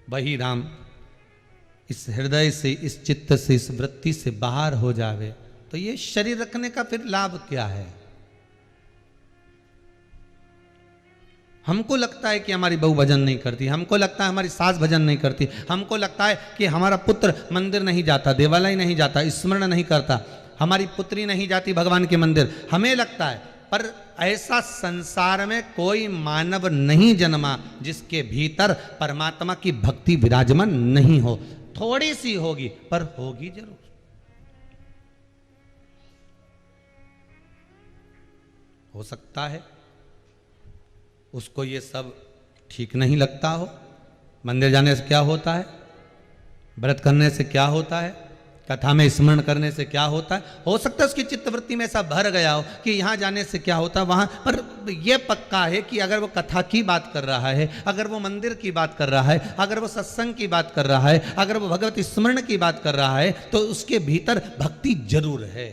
वही राम इस हृदय से, इस चित्त से, इस वृत्ति से बाहर हो जावे तो ये शरीर रखने का फिर लाभ क्या है? हमको लगता है कि हमारी बहू भजन नहीं करती, हमको लगता है हमारी सास भजन नहीं करती, हमको लगता है कि हमारा पुत्र मंदिर नहीं जाता, देवालय नहीं जाता, स्मरण नहीं करता, हमारी पुत्री नहीं जाती भगवान के मंदिर, हमें लगता है। पर ऐसा संसार में कोई मानव नहीं जन्मा जिसके भीतर परमात्मा की भक्ति विराजमान नहीं हो। थोड़ी सी होगी पर होगी जरूर। हो सकता है उसको ये सब ठीक नहीं लगता हो। मंदिर जाने से क्या होता है, व्रत करने से क्या होता है, कथा में स्मरण करने से क्या होता है। हो सकता है उसकी चित्तवृत्ति में ऐसा भर गया हो कि यहाँ जाने से क्या होता है वहाँ। पर यह पक्का है कि अगर वो कथा की बात कर रहा है, अगर वो मंदिर की बात कर रहा है, अगर वो सत्संग की बात कर रहा है, अगर वो भगवत स्मरण की बात कर रहा है तो उसके भीतर भक्ति जरूर है।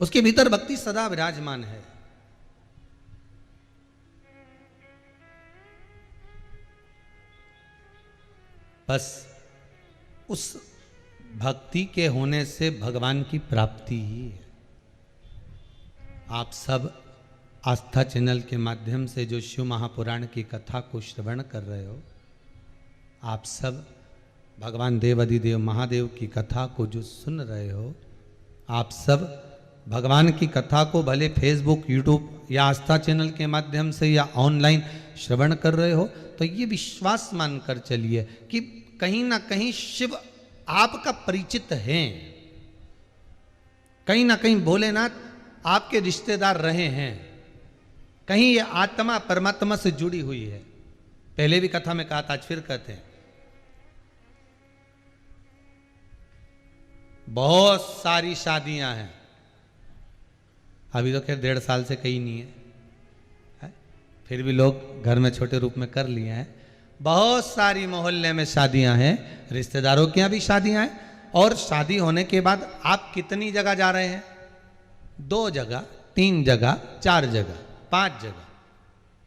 उसके भीतर भक्ति सदा विराजमान है। बस उस भक्ति के होने से भगवान की प्राप्ति ही है। आप सब आस्था चैनल के माध्यम से जो शिव महापुराण की कथा को श्रवण कर रहे हो, आप सब भगवान देवाधिदेव महादेव की कथा को जो सुन रहे हो, आप सब भगवान की कथा को भले फेसबुक, यूट्यूब या आस्था चैनल के माध्यम से या ऑनलाइन श्रवण कर रहे हो, तो ये विश्वास मानकर चलिए कि कहीं ना कहीं शिव आपका परिचित हैं, कहीं ना कहीं भोलेनाथ आपके रिश्तेदार रहे हैं, कहीं ये आत्मा परमात्मा से जुड़ी हुई है। पहले भी कथा में कहा था, आज फिर कहते हैं, बहुत सारी शादियां हैं, अभी तो खैर 1.5 साल से कहीं नहीं है, फिर भी लोग घर में छोटे रूप में कर लिए हैं। बहुत सारी मोहल्ले में शादियां हैं, रिश्तेदारों के यहाँ भी शादियां हैं। और शादी होने के बाद आप कितनी जगह जा रहे हैं? 2 जगह, 3 जगह, 4 जगह, 5 जगह।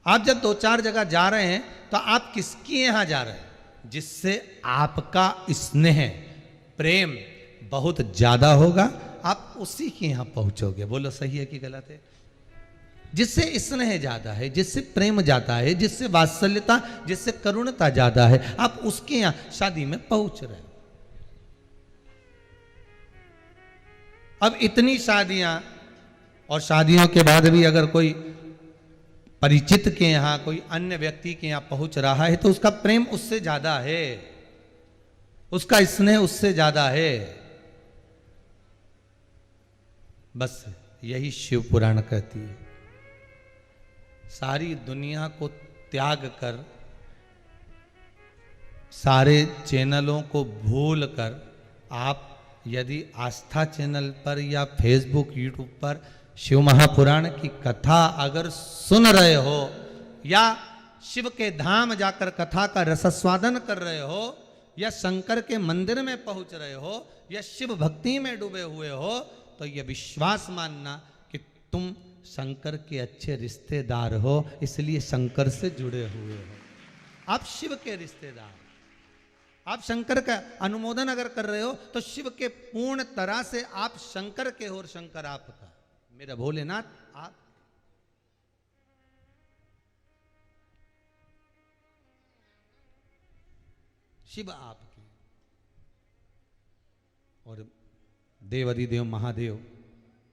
आप जब 2-4 जगह जा रहे हैं तो आप किसके यहाँ जा रहे हैं? जिससे आपका स्नेह, प्रेम बहुत ज्यादा होगा, आप उसी के यहां पहुंचोगे। बोलो सही है कि गलत है? जिससे स्नेह ज्यादा है, जिससे प्रेम ज्यादा है, जिससे वात्सल्यता, जिससे करुणता ज्यादा है, आप उसके यहां शादी में पहुंच रहे हो। अब इतनी शादियां, और शादियों के बाद भी अगर कोई परिचित के यहां, कोई अन्य व्यक्ति के यहां पहुंच रहा है तो उसका प्रेम उससे ज्यादा है, उसका स्नेह उससे ज्यादा है। बस यही शिव पुराण कहती है। सारी दुनिया को त्याग कर, सारे चैनलों को भूल कर, आप यदि आस्था चैनल पर या फेसबुक, यूट्यूब पर शिव महापुराण की कथा अगर सुन रहे हो, या शिव के धाम जाकर कथा का रसस्वादन कर रहे हो, या शंकर के मंदिर में पहुंच रहे हो, या शिव भक्ति में डूबे हुए हो, तो यह विश्वास मानना कि तुम शंकर के अच्छे रिश्तेदार हो, इसलिए शंकर से जुड़े हुए हो। आप शिव के रिश्तेदार, आप शंकर का अनुमोदन अगर कर रहे हो तो शिव के पूर्ण तरह से आप शंकर के हो और शंकर आपका। मेरा भोलेनाथ आप, शिव आपकी। और देवाधिदेव महादेव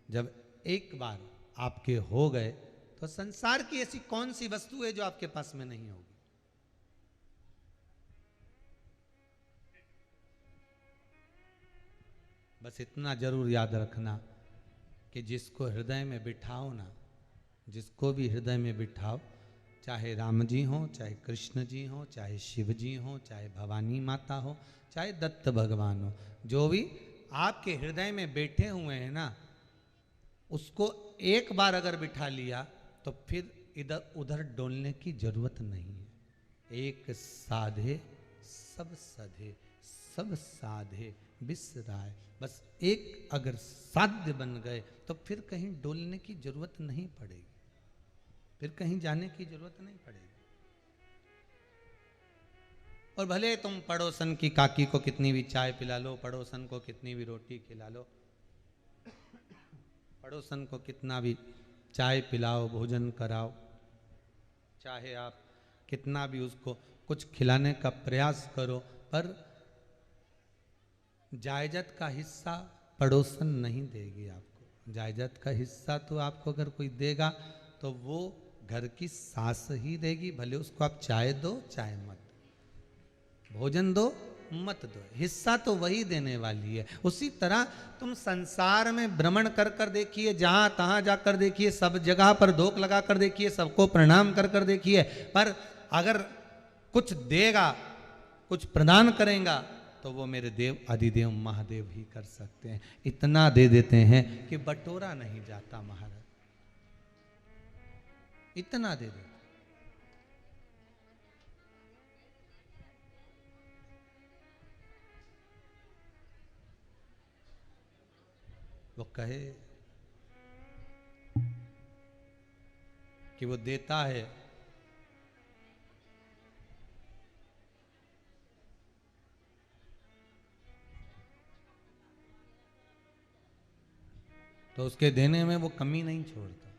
जब एक बार आपके हो गए तो संसार की ऐसी कौन सी वस्तु है जो आपके पास में नहीं होगी? बस इतना जरूर याद रखना कि जिसको हृदय में बिठाओ ना, जिसको भी हृदय में बिठाओ, चाहे राम जी हो, चाहे कृष्ण जी हो, चाहे शिव जी हो, चाहे भवानी माता हो, चाहे दत्त भगवान हो, जो भी आपके हृदय में बैठे हुए हैं ना, उसको एक बार अगर बिठा लिया तो फिर इधर उधर डोलने की जरूरत नहीं है। एक साधे सब सधे, सब साधे बिसराए। बस एक अगर साध्य बन गए तो फिर कहीं डोलने की जरूरत नहीं पड़ेगी, फिर कहीं जाने की जरूरत नहीं पड़ेगी। और भले तुम पड़ोसन की काकी को कितनी भी चाय पिला लो, पड़ोसन को कितनी भी रोटी खिला लो, पड़ोसन को कितना भी चाय पिलाओ, भोजन कराओ, चाहे आप कितना भी उसको कुछ खिलाने का प्रयास करो, पर जायदाद का हिस्सा पड़ोसन नहीं देगी आपको। जायदाद का हिस्सा तो आपको अगर कोई देगा तो वो घर की सास ही देगी, भले उसको आप चाय दो चाहे मत दो, भोजन दो मत दो, हिस्सा तो वही देने वाली है। उसी तरह तुम संसार में भ्रमण कर कर देखिए, जहां तहां जाकर देखिए, सब जगह पर धोख लगा कर देखिए, सबको प्रणाम कर कर देखिए, पर अगर कुछ देगा, कुछ प्रदान करेगा तो वो मेरे देव आदिदेव महादेव ही कर सकते हैं। इतना दे देते हैं कि बटोरा नहीं जाता महाराज, इतना दे देते। वो कहे कि वो देता है, तो उसके देने में वो कमी नहीं छोड़ता।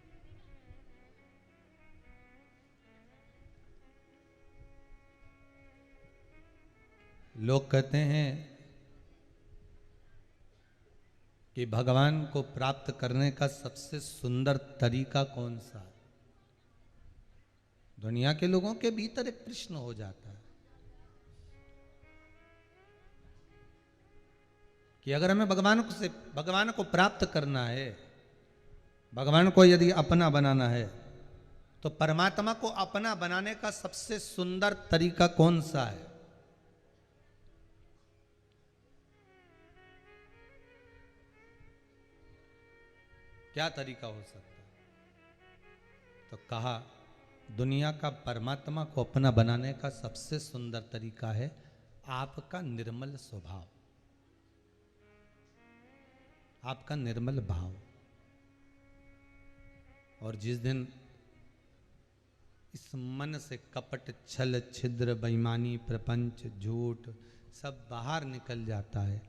लोग कहते हैं कि भगवान को प्राप्त करने का सबसे सुंदर तरीका कौन सा है? दुनिया के लोगों के भीतर एक प्रश्न हो जाता है कि अगर हमें भगवान को प्राप्त करना है, भगवान को यदि अपना बनाना है, तो परमात्मा को अपना बनाने का सबसे सुंदर तरीका कौन सा है? क्या तरीका हो सकता है? तो कहा दुनिया का परमात्मा को अपना बनाने का सबसे सुंदर तरीका है आपका निर्मल स्वभाव, आपका निर्मल भाव। और जिस दिन इस मन से कपट, छल, छिद्र, बेईमानी, प्रपंच, झूठ सब बाहर निकल जाता है,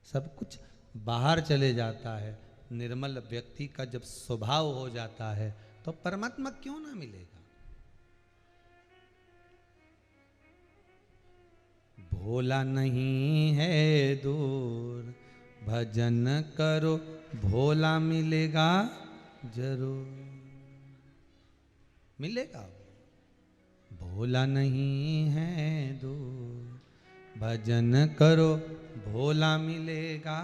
सब कुछ बाहर चले जाता है, निर्मल व्यक्ति का जब स्वभाव हो जाता है, तो परमात्मा क्यों ना मिलेगा? भोला नहीं है दूर, भजन करो भोला मिलेगा जरूर, मिलेगा। भोला नहीं है दूर, भजन करो भोला मिलेगा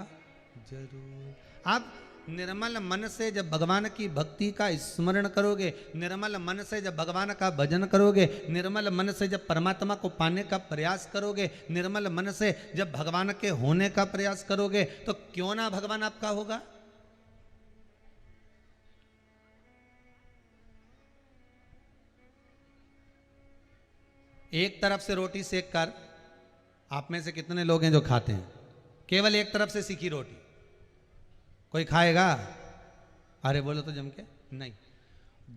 जरूर। आप निर्मल मन से जब भगवान की भक्ति का स्मरण करोगे, निर्मल मन से जब भगवान का भजन करोगे, निर्मल मन से जब परमात्मा को पाने का प्रयास करोगे, निर्मल मन से जब भगवान के होने का प्रयास करोगे, तो क्यों ना भगवान आपका होगा? एक तरफ से रोटी सेक कर, आप में से कितने लोग हैं जो खाते हैं केवल एक तरफ से सीखी रोटी? कोई खाएगा? अरे बोलो तो जम के नहीं।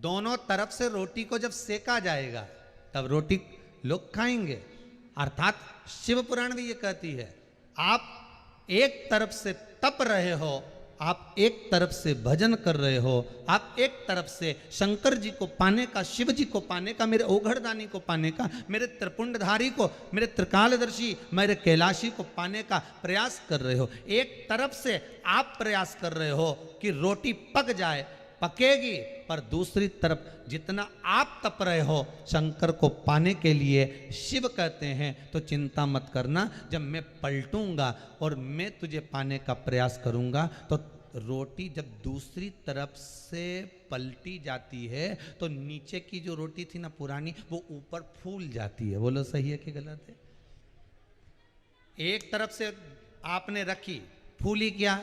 दोनों तरफ से रोटी को जब सेका जाएगा तब रोटी लोग खाएंगे। अर्थात शिव पुराण भी ये कहती है, आप एक तरफ से तप रहे हो, आप एक तरफ से भजन कर रहे हो, आप एक तरफ से शंकर जी को पाने का, शिव जी को पाने का, मेरे ओघड़दानी को पाने का, मेरे त्रिपुंडधारी को, मेरे त्रिकालदर्शी, मेरे कैलाशी को पाने का प्रयास कर रहे हो। एक तरफ से आप प्रयास कर रहे हो कि रोटी पक जाए, पकेगी, पर दूसरी तरफ जितना आप तप रहे हो शंकर को पाने के लिए, शिव कहते हैं तो चिंता मत करना, जब मैं पलटूंगा और मैं तुझे पाने का प्रयास करूंगा तो रोटी जब दूसरी तरफ से पलटी जाती है तो नीचे की जो रोटी थी ना पुरानी, वो ऊपर फूल जाती है। बोलो सही है कि गलत है? एक तरफ से आपने रखी, फूली क्या?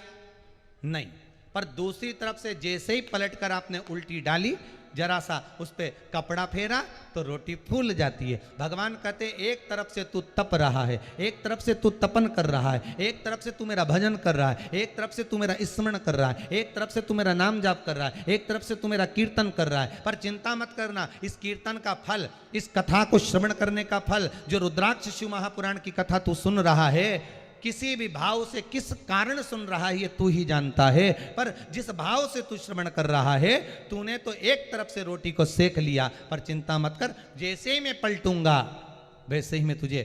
नहीं, पर दूसरी तरफ से जैसे ही पलट कर आपने उल्टी डाली, जरा सा उस पे कपड़ा फेरा तो रोटी फूल जाती है। भगवान कहते एक तरफ से तू तप रहा है, एक तरफ से तू तपन कर रहा है, एक तरफ से तू मेरा भजन कर रहा है, एक तरफ से तू मेरा स्मरण कर रहा है, एक तरफ से तू मेरा नाम जाप कर रहा है, एक तरफ से तू मेरा कीर्तन कर रहा है। पर चिंता मत करना, इस कीर्तन का फल, इस कथा को श्रवण करने का फल, जो रुद्राक्ष शिव महापुराण की कथा तू सुन रहा है, किसी भी भाव से किस कारण सुन रहा है ये तू ही जानता है। पर जिस भाव से तू श्रवण कर रहा है, तूने तो एक तरफ से रोटी को सेक लिया। पर चिंता मत कर, जैसे ही मैं पलटूंगा वैसे ही मैं तुझे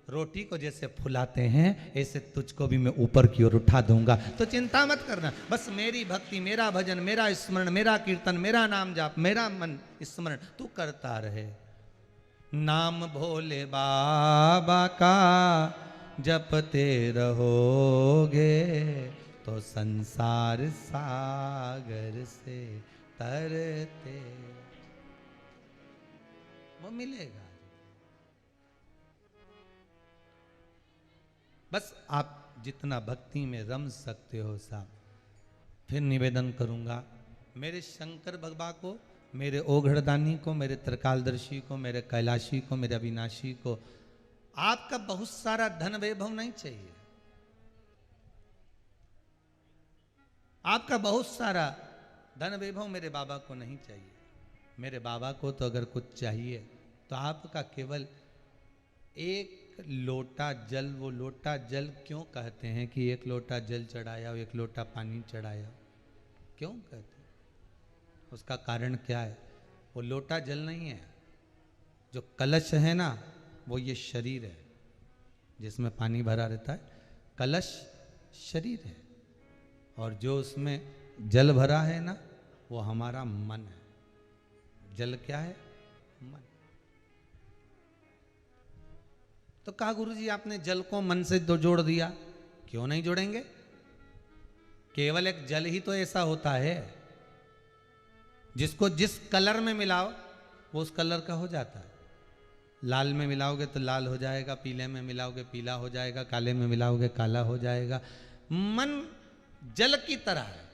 रोटी को जैसे फुलाते हैं ऐसे तुझको भी मैं ऊपर की ओर उठा दूंगा। तो चिंता मत करना, बस मेरी भक्ति, मेरा भजन, मेरा स्मरण, मेरा कीर्तन, मेरा नाम जाप, मेरा मन स्मरण तू करता रहे। नाम भोले बाबा का जपते रहोगे तो संसार सागर से तरते वो मिलेगा। बस आप जितना भक्ति में रम सकते हो साहब। फिर निवेदन करूंगा, मेरे शंकर भगवान को, मेरे ओघड़दानी को, मेरे त्रिकालदर्शी को, मेरे कैलाशी को, मेरे अविनाशी को आपका बहुत सारा धन वैभव नहीं चाहिए। आपका बहुत सारा धन वैभव मेरे बाबा को नहीं चाहिए। मेरे बाबा को तो अगर कुछ चाहिए तो आपका केवल एक लोटा जल, वो लोटा जल क्यों कहते हैं कि एक लोटा जल चढ़ाया, एक लोटा पानी चढ़ाया, क्यों कहते हैं? उसका कारण क्या है? वो लोटा जल नहीं है, जो कलश है ना वो ये शरीर है जिसमें पानी भरा रहता है। कलश शरीर है और जो उसमें जल भरा है ना वो हमारा मन है। जल क्या है? मन। तो कहा गुरुजी आपने जल को मन से तो जोड़ दिया, क्यों नहीं जोड़ेंगे? केवल एक जल ही तो ऐसा होता है जिसको जिस कलर में मिलाओ वो उस कलर का हो जाता है। लाल में मिलाओगे तो लाल हो जाएगा, पीले में मिलाओगे पीला हो जाएगा, काले में मिलाओगे काला हो जाएगा। मन जल की तरह है,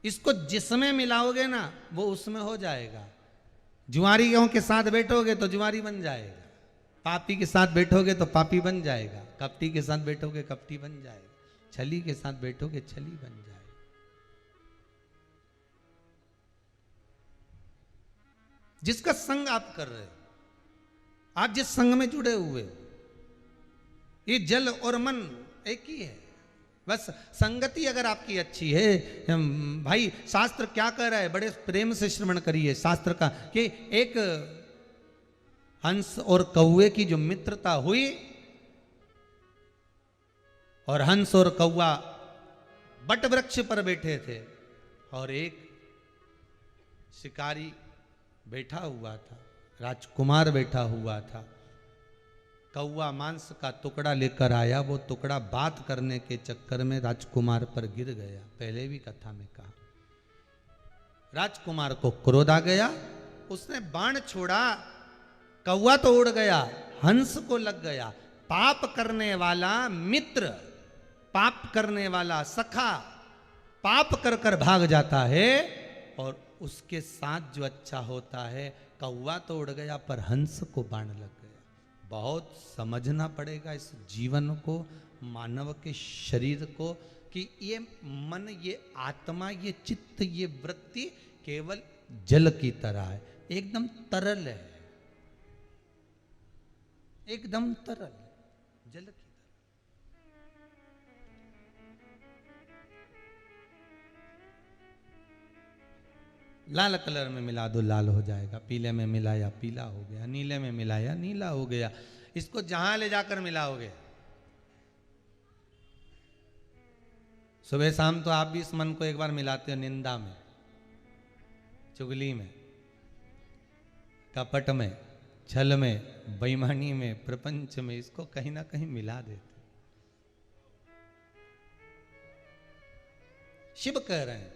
इसको जिसमें मिलाओगे ना वो उसमें हो जाएगा। जुआरी गेहूं के साथ बैठोगे तो जुआरी बन जाएगा, पापी के साथ बैठोगे तो पापी बन जाएगा, कपटी के साथ बैठोगे कपटी बन जाएगा, छली के साथ बैठोगे छली बन जाएगा। जिसका संग आप कर रहे हो, आप जिस संग में जुड़े हुए हो, ये जल और मन एक ही है। बस संगति अगर आपकी अच्छी है, भाई शास्त्र क्या कह रहा है, बड़े प्रेम से श्रवण करिए शास्त्र का, कि एक हंस और कौवे की जो मित्रता हुई और हंस और कौवा बट वृक्ष पर बैठे थे और एक शिकारी बैठा हुआ था, राजकुमार बैठा हुआ था। कौवा मांस का टुकड़ा लेकर आया, वो टुकड़ा बात करने के चक्कर में राजकुमार पर गिर गया। पहले भी कथा में कहा, राजकुमार को क्रोध आ गया, उसने बाण छोड़ा, कौवा तो उड़ गया, हंस को लग गया। पाप करने वाला मित्र, पाप करने वाला सखा पाप कर कर भाग जाता है और उसके साथ जो अच्छा होता है, कौवा तो उड़ गया पर हंस को बाण लग गया। बहुत समझना पड़ेगा इस जीवन को, मानव के शरीर को, कि ये मन, ये आत्मा, ये चित्त, ये वृत्ति केवल जल की तरह है, एकदम तरल है, एकदम तरल, जल की तरह। लाल कलर में मिला दो लाल हो जाएगा, पीले में मिलाया पीला हो गया, नीले में मिलाया नीला हो गया। इसको जहां ले जाकर मिलाओगे, सुबह शाम तो आप भी इस मन को एक बार मिलाते हो, निंदा में, चुगली में, कपट में, छल में, बेईमानी में, प्रपंच में, इसको कहीं ना कहीं मिला देते। शिव कह रहे हैं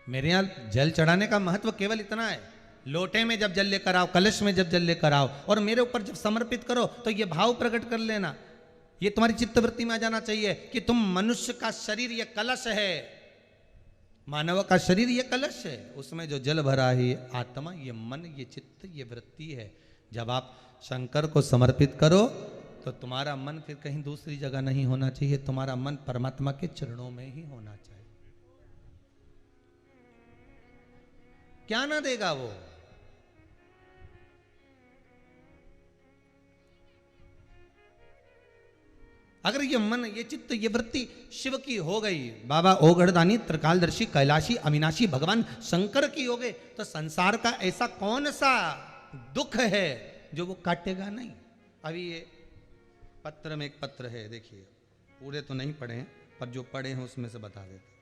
मेरे यहां जल चढ़ाने का महत्व केवल इतना है, लोटे में जब जल लेकर आओ, कलश में जब जल लेकर आओ और मेरे ऊपर जब समर्पित करो तो ये भाव प्रकट कर लेना। ये तुम्हारी चित्तवृत्ति में आ जाना चाहिए कि तुम मनुष्य का शरीर ये कलश है, मानव का शरीर ये कलश है, उसमें जो जल भरा है ये आत्मा, ये मन, ये चित्त, ये वृत्ति है। जब आप शंकर को समर्पित करो तो तुम्हारा मन फिर कहीं दूसरी जगह नहीं होना चाहिए, तुम्हारा मन परमात्मा के चरणों में ही होना चाहिए। क्या ना देगा वो? अगर ये मन, ये चित्त, ये वृत्ति शिव की हो गई, बाबा ओगढ़दानी, त्रिकालदर्शी, कैलाशी, अविनाशी भगवान शंकर की हो गए, तो संसार का ऐसा कौन सा दुख है जो वो काटेगा नहीं। अभी ये पत्र में एक पत्र है, देखिए, पूरे तो नहीं पढ़े हैं पर जो पढ़े हैं उसमें से बता देते।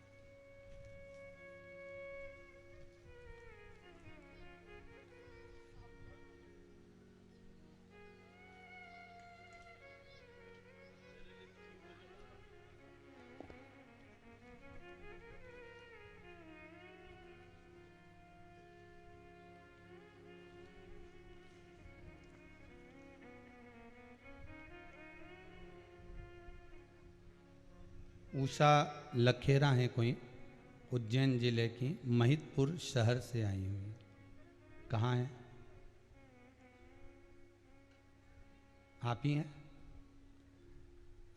उषा लखेरा हैं कोई, उज्जैन जिले की महितपुर शहर से आई हुई। कहाँ है? आप ही हैं?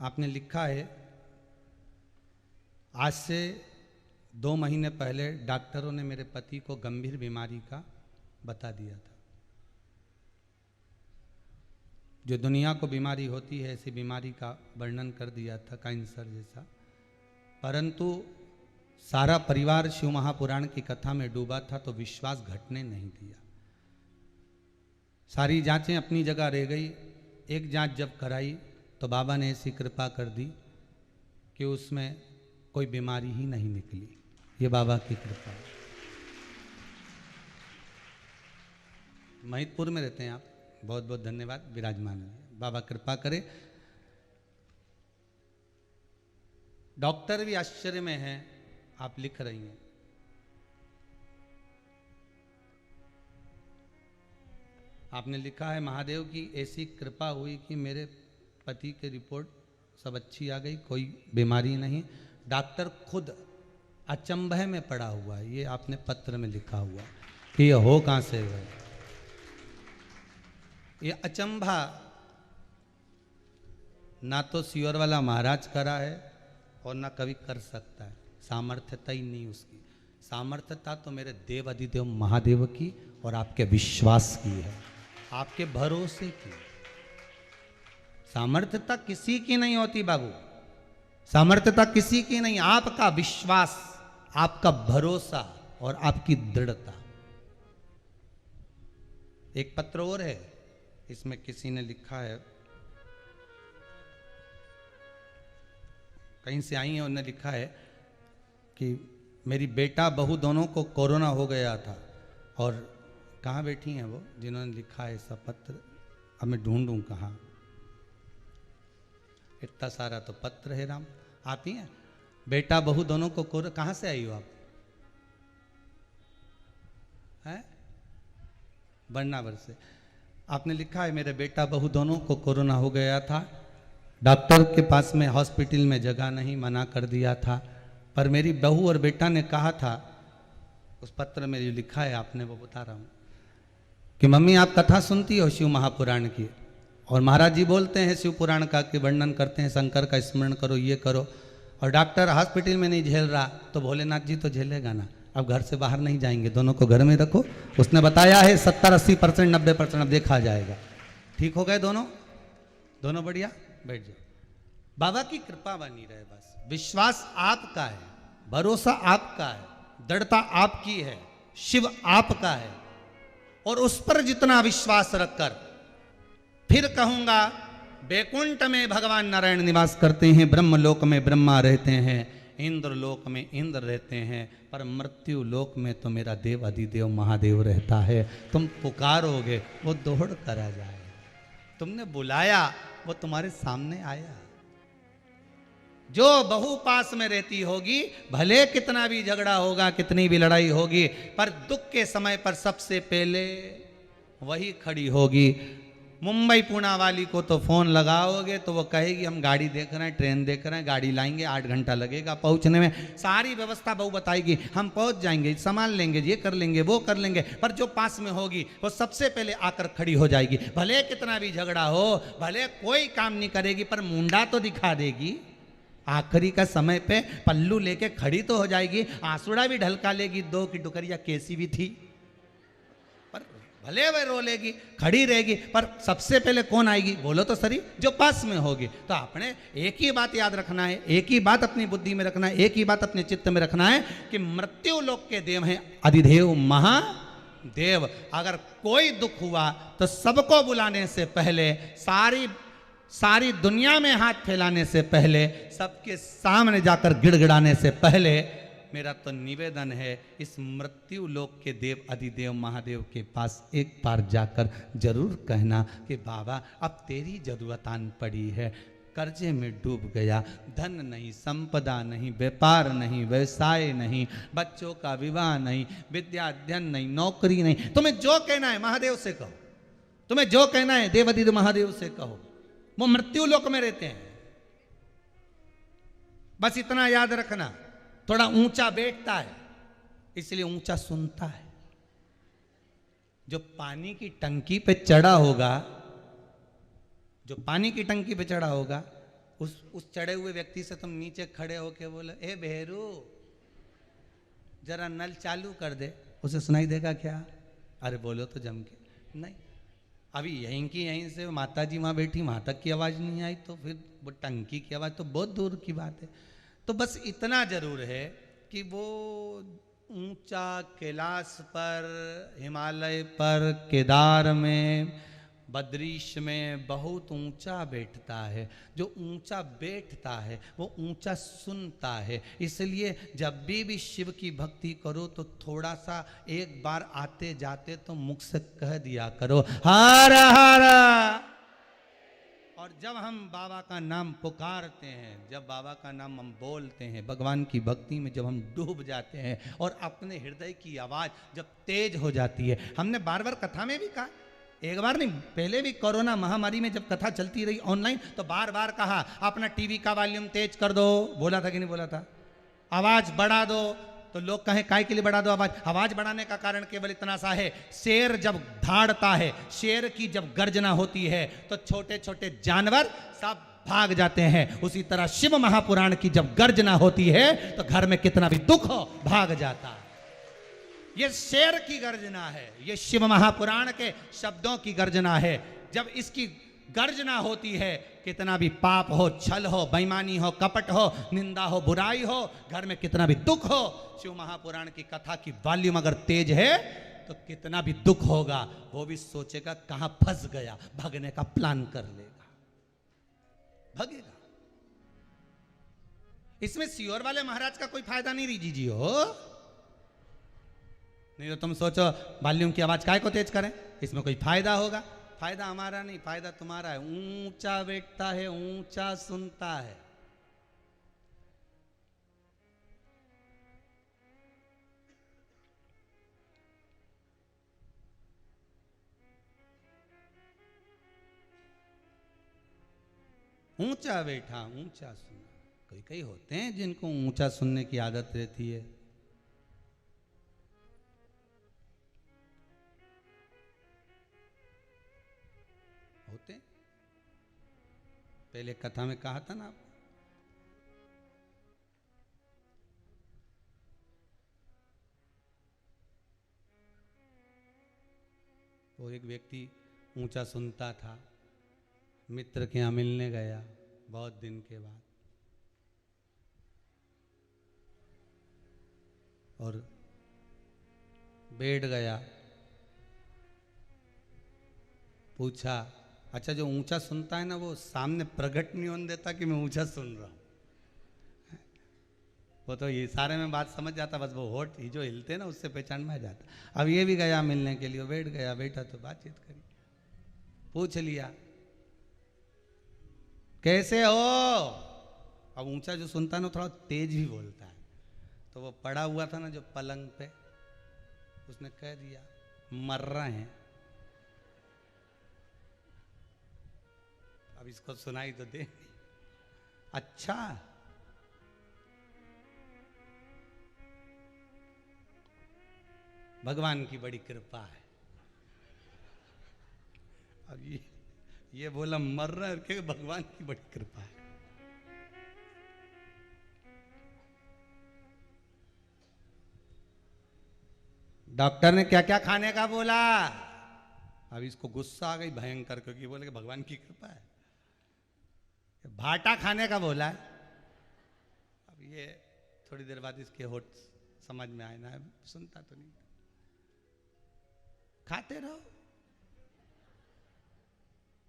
आपने लिखा है, आज से 2 महीने पहले डॉक्टरों ने मेरे पति को गंभीर बीमारी का बता दिया था। जो दुनिया को बीमारी होती है ऐसी बीमारी का वर्णन कर दिया था, कैंसर जैसा। परंतु सारा परिवार शिव महापुराण की कथा में डूबा था तो विश्वास घटने नहीं दिया। सारी जांचें अपनी जगह रह गई। एक जांच जब कराई तो बाबा ने ऐसी कृपा कर दी कि उसमें कोई बीमारी ही नहीं निकली। ये बाबा की कृपा है। महितपुर में रहते हैं आप, बहुत बहुत धन्यवाद, विराजमान है। बाबा कृपा करे। डॉक्टर भी आश्चर्य में हैं, आप लिख रही हैं। आपने लिखा है, महादेव की ऐसी कृपा हुई कि मेरे पति की रिपोर्ट सब अच्छी आ गई, कोई बीमारी नहीं। डॉक्टर खुद अचंभे में पड़ा हुआ है। ये आपने पत्र में लिखा हुआ कि ये हो कहां से गए। ये अचंभा ना तो सियोर वाला महाराज करा है और ना कभी कर सकता है। सामर्थ्यता ही नहीं उसकी। सामर्थ्यता तो मेरे देव अधिदेव महादेव की और आपके विश्वास की है, आपके भरोसे की। सामर्थ्यता किसी की नहीं होती बाबू, सामर्थ्यता किसी की नहीं। आपका विश्वास, आपका भरोसा और आपकी दृढ़ता। एक पत्र और है, इसमें किसी ने लिखा है, कहीं से आई है, उन्होंने लिखा है कि मेरी बेटा बहू दोनों को कोरोना हो गया था। और कहाँ बैठी हैं वो जिन्होंने लिखा है ऐसा पत्र? अब मैं ढूंढूं कहाँ। इतना सारा तो पत्र है राम। आप ही हैं? बेटा बहू दोनों को कोरोना, कहाँ से आई हो आप? हैं? बन्नावर से। आपने लिखा है, मेरे बेटा बहू दोनों को कोरोना हो गया था। डॉक्टर के पास में हॉस्पिटल में जगह नहीं, मना कर दिया था। पर मेरी बहू और बेटा ने कहा था, उस पत्र में जो लिखा है आपने वो बता रहा हूँ, कि मम्मी आप कथा सुनती हो शिव महापुराण की, और महाराज जी बोलते हैं शिव पुराण का कि वर्णन करते हैं, शंकर का स्मरण करो, ये करो। और डॉक्टर हॉस्पिटल में नहीं झेल रहा तो भोलेनाथ जी तो झेलेगा ना। अब घर से बाहर नहीं जाएंगे, दोनों को घर में रखो। उसने बताया है 70-80%, 90% अब देखा जाएगा। ठीक हो गए दोनों? दोनों बढ़िया? बैठ जाओ। बाबा की कृपा बनी रहे बस। विश्वास आपका है, भरोसा आपका है, दृढ़ता आपकी है, शिव आपका है। और उस पर जितना विश्वास रखकर, फिर कहूंगा, बैकुंठ में भगवान नारायण निवास करते हैं, ब्रह्मलोक में ब्रह्मा रहते हैं, इंद्र लोक में इंद्र रहते हैं, पर मृत्यु लोक में तो मेरा देव अधिदेव महादेव रहता है। तुम पुकारोगे वो दौड़ कर आ जाए। तुमने बुलाया वो तुम्हारे सामने आया। जो बहू पास में रहती होगी, भले कितना भी झगड़ा होगा, कितनी भी लड़ाई होगी, पर दुख के समय पर सबसे पहले वही खड़ी होगी। मुंबई पुणे वाली को तो फोन लगाओगे तो वो कहेगी हम गाड़ी देख रहे हैं, ट्रेन देख रहे हैं, गाड़ी लाएंगे, 8 घंटा लगेगा पहुंचने में, सारी व्यवस्था बहू बताएगी, हम पहुंच जाएंगे, संभाल लेंगे, ये कर लेंगे, वो कर लेंगे। पर जो पास में होगी वो सबसे पहले आकर खड़ी हो जाएगी, भले कितना भी झगड़ा हो, भले कोई काम नहीं करेगी, पर मुंडा तो दिखा देगी। आखिरी का समय पे पल्लू लेके खड़ी तो हो जाएगी, आंसुड़ा भी ढलका लेगी, 2 की टुकरिया कैसी भी थी, पर भले वह रो लेगी, खड़ी रहेगी, पर सबसे पहले कौन आएगी बोलो तो सही, जो पास में होगी। तो आपने एक ही बात याद रखना है, एक ही बात अपनी बुद्धि में रखना है, एक ही बात अपने चित्त में रखना है कि मृत्यु लोक के देव हैं अधिदेव महादेव। अगर कोई दुख हुआ तो सबको बुलाने से पहले, सारी दुनिया में हाथ फैलाने से पहले, सबके सामने जाकर गिड़गिड़ाने से पहले मेरा तो निवेदन है, इस मृत्यु लोक के देव अधिदेव महादेव के पास एक बार जाकर जरूर कहना कि बाबा अब तेरी जरूरत आन पड़ी है, कर्जे में डूब गया, धन नहीं, संपदा नहीं, व्यापार नहीं, व्यवसाय नहीं, बच्चों का विवाह नहीं, विद्या अध्ययन नहीं, नौकरी नहीं, तुम्हें जो कहना है महादेव से कहो, तुम्हें जो कहना है देव अधिदेव महादेव से कहो, वो मृत्यु लोक में रहते हैं। बस इतना याद रखना, थोड़ा ऊंचा बैठता है इसलिए ऊंचा सुनता है। जो पानी की टंकी पे चढ़ा होगा, जो पानी की टंकी पे चढ़ा होगा, उस चढ़े हुए व्यक्ति से तुम नीचे खड़े होके बोले ए भेरू जरा नल चालू कर दे, उसे सुनाई देगा क्या? अरे बोलो तो जम के, नहीं। अभी यहीं की यहीं से माता जी वहाँ बैठी, वहाँ तक की आवाज़ नहीं आई तो फिर वो टंकी की आवाज़ तो बहुत दूर की बात है। तो बस इतना जरूर है कि वो ऊंचा कैलाश पर, हिमालय पर, केदार में, बद्रीश में बहुत ऊंचा बैठता है। जो ऊंचा बैठता है वो ऊंचा सुनता है। इसलिए जब भी शिव की भक्ति करो तो थोड़ा सा एक बार आते जाते तो मुख से कह दिया करो हर हर। और जब हम बाबा का नाम पुकारते हैं, जब बाबा का नाम हम बोलते हैं, भगवान की भक्ति में जब हम डूब जाते हैं और अपने हृदय की आवाज़ जब तेज हो जाती है, हमने बार बार कथा में भी कहा, एक बार नहीं पहले भी कोरोना महामारी में जब कथा चलती रही ऑनलाइन तो बार बार कहा अपना टीवी का वॉल्यूम तेज कर दो, बोला था कि नहीं बोला था? आवाज़ बढ़ा दो। तो लोग कहें काय के लिए बढ़ा दो आवाज? आवाज बढ़ाने का कारण केवल इतना सा है, शेर जब धाड़ता है, शेर की जब गर्जना होती है तो छोटे छोटे जानवर सब भाग जाते हैं। उसी तरह शिव महापुराण की जब गर्जना होती है तो घर में कितना भी दुख हो भाग जाता है। ये शेर की गर्जना है, ये शिव महापुराण के शब्दों की गर्जना है। जब इसकी गर्जना होती है, कितना भी पाप हो, छल हो, बेईमानी हो, कपट हो, निंदा हो, बुराई हो, घर में कितना भी दुख हो, शिव महापुराण की कथा की वॉल्यूम अगर तेज है तो कितना भी दुख होगा वो भी सोचेगा कहां फंस गया, भागने का प्लान कर लेगा, भागेगा। इसमें सियोर वाले महाराज का कोई फायदा नहीं रीजी जी हो। नहीं तो तुम सोचो वॉल्यूम की आवाज काय को तेज करें, इसमें कोई फायदा होगा? फायदा हमारा नहीं, फायदा तुम्हारा है। ऊंचा बैठता है, ऊंचा सुनता है। ऊंचा बैठा, ऊंचा सुना। कोई कई होते हैं जिनको ऊंचा सुनने की आदत रहती है। होते पहले कथा में कहा था ना, वो एक व्यक्ति ऊंचा सुनता था, मित्र के यहाँ मिलने गया बहुत दिन के बाद, और बैठ गया। पूछा, अच्छा जो ऊंचा सुनता है ना वो सामने प्रकट नहीं होने देता कि मैं ऊंचा सुन रहा हूं। वो तो ये सारे में बात समझ जाता, बस वो होठ ही जो हिलते ना उससे पहचान में आ जाता। अब ये भी गया मिलने के लिए, बैठ गया, बैठा तो बातचीत करी, पूछ लिया कैसे हो। अब ऊंचा जो सुनता है ना थोड़ा तेज भी बोलता है, तो वो पड़ा हुआ था ना जो पलंग पे, उसने कह दिया मर रहे हैं। अब इसको सुनाई तो दे। अच्छा, भगवान की बड़ी कृपा है। अब ये बोला मर रहा है कि भगवान की बड़ी कृपा है। डॉक्टर ने क्या क्या खाने का बोला। अब इसको गुस्सा आ गई भयंकर, क्योंकि बोले कि भगवान की कृपा है। भाटा खाने का बोला है। अब ये थोड़ी देर बाद इसके होठ समझ में आए ना, सुनता तो नहीं। खाते रहो,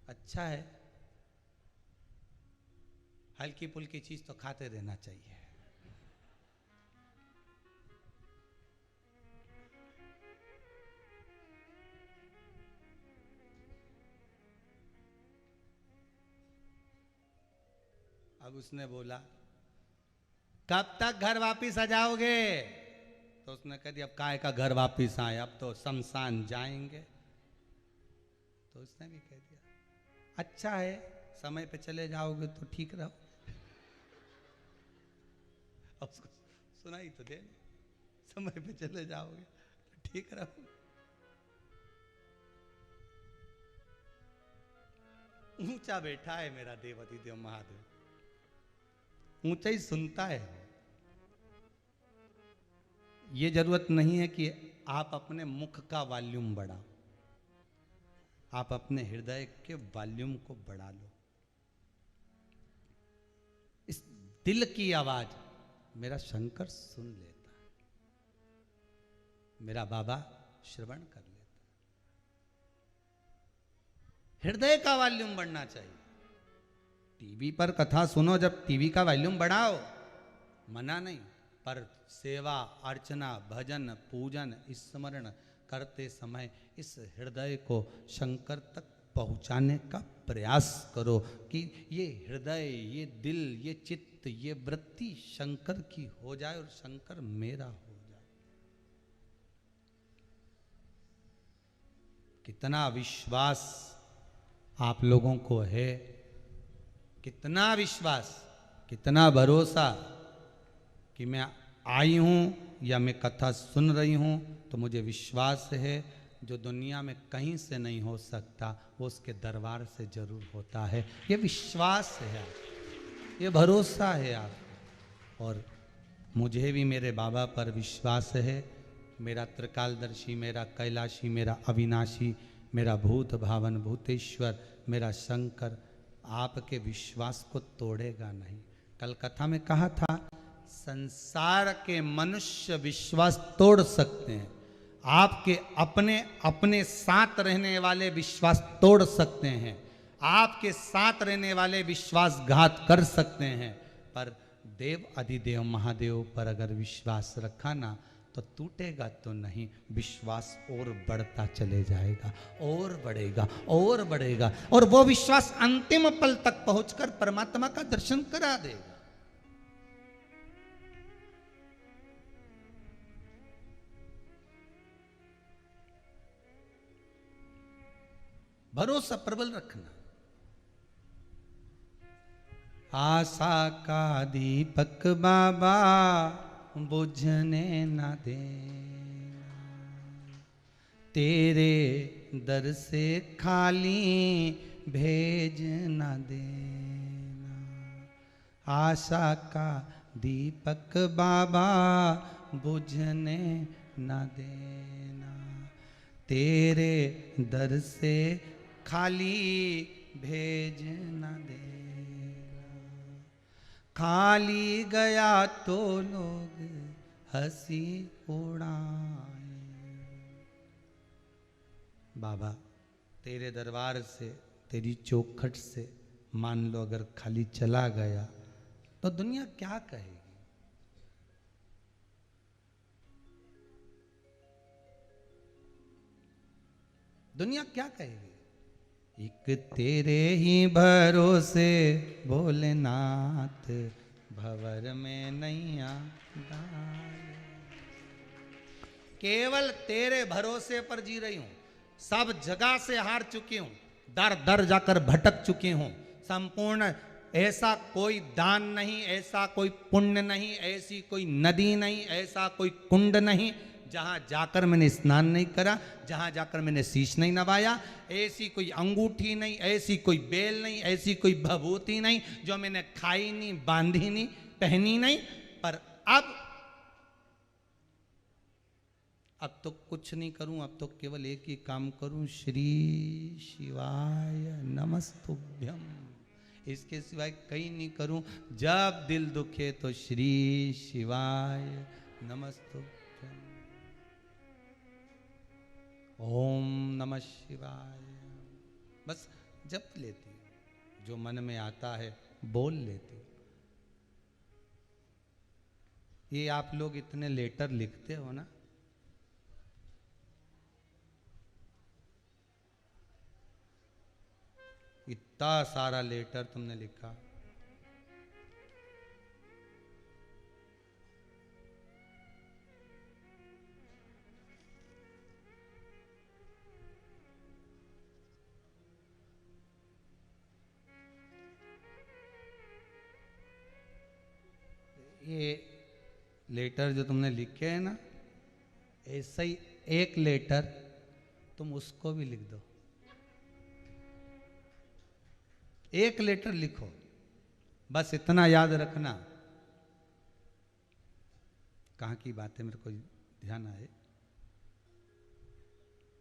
अच्छा है, हल्की फुल्की चीज तो खाते रहना चाहिए। अब उसने बोला कब तक घर वापिस आ जाओगे? तो उसने कह दिया अब काहे का घर वापिस आए, अब तो शमशान जाएंगे। तो उसने भी कह दिया अच्छा है, समय पे चले जाओगे तो ठीक रहो। अब उसको सुनाई तो दे, समय पे चले जाओगे तो ठीक रहो। ऊंचा बैठा है मेरा देवती देव महादेव, ऊंचा ही सुनता है। ये जरूरत नहीं है कि आप अपने मुख का वॉल्यूम बढ़ाओ, आप अपने हृदय के वॉल्यूम को बढ़ा लो। इस दिल की आवाज मेरा शंकर सुन लेता है, मेरा बाबा श्रवण कर लेता है। हृदय का वॉल्यूम बढ़ना चाहिए। टीवी पर कथा सुनो, जब टीवी का वॉल्यूम बढ़ाओ, मना नहीं, पर सेवा अर्चना भजन पूजन स्मरण करते समय इस हृदय को शंकर तक पहुंचाने का प्रयास करो कि ये हृदय, ये दिल, ये चित्त, ये वृत्ति शंकर की हो जाए और शंकर मेरा हो जाए। कितना विश्वास आप लोगों को है, कितना विश्वास, कितना भरोसा कि मैं आई हूं या मैं कथा सुन रही हूं तो मुझे विश्वास है जो दुनिया में कहीं से नहीं हो सकता वो उसके दरबार से जरूर होता है। ये विश्वास है आप, ये भरोसा है आप। और मुझे भी मेरे बाबा पर विश्वास है। मेरा त्रिकालदर्शी, मेरा कैलाशी, मेरा अविनाशी, मेरा भूत भावन भूतेश्वर, मेरा शंकर आपके विश्वास को तोड़ेगा नहीं। कल कथा में कहा था संसार के मनुष्य विश्वास तोड़ सकते हैं, आपके अपने अपने साथ रहने वाले विश्वास तोड़ सकते हैं, आपके साथ रहने वाले विश्वासघात कर सकते हैं, पर देव अधिदेव महादेव पर अगर विश्वास रखा ना तो टूटेगा तो नहीं, विश्वास और बढ़ता चले जाएगा, और बढ़ेगा और बढ़ेगा, और वो विश्वास अंतिम पल तक पहुंचकर परमात्मा का दर्शन करा देगा। भरोसा प्रबल रखना। आशा का दीपक बाबा बुझने न देना, तेरे दर से खाली भेज न देना। आशा का दीपक बाबा बुझने न देना, तेरे दर से खाली भेज न देना। खाली गया तो लोग हंसी उड़ाए। बाबा तेरे दरबार से, तेरी चौखट से मान लो अगर खाली चला गया तो दुनिया क्या कहेगी? दुनिया क्या कहेगी? एक तेरे ही भरोसे भोलेनाथ भंवर में नैया डाले। केवल तेरे भरोसे पर जी रही हूं, सब जगह से हार चुकी हूं, दर दर जाकर भटक चुकी हूं, संपूर्ण, ऐसा कोई दान नहीं, ऐसा कोई पुण्य नहीं, ऐसी कोई नदी नहीं, ऐसा कोई कुंड नहीं जहां जाकर मैंने स्नान नहीं करा, जहां जाकर मैंने शीश नहीं नवाया, ऐसी कोई अंगूठी नहीं, ऐसी कोई बेल नहीं, ऐसी कोई भभूति नहीं जो मैंने खाई नहीं, बांधी नहीं, पहनी नहीं। पर अब तो कुछ नहीं करूं, अब तो केवल एक ही काम करूं, श्री शिवाय नमस्तुभ्यम, इसके सिवाय कहीं नहीं करूं। जब दिल दुखे तो श्री शिवाय नमस्तुभ्यम, ओम नमः शिवाय, बस जप लेती हूं, जो मन में आता है बोल लेती हूं। ये आप लोग इतने लेटर लिखते हो ना, इतना सारा लेटर तुमने लिखा, ये लेटर जो तुमने लिखे हैं ना, ऐसा ही एक लेटर तुम उसको भी लिख दो, एक लेटर लिखो, बस इतना याद रखना। कहाँ की बात है मेरे को ध्यान आए,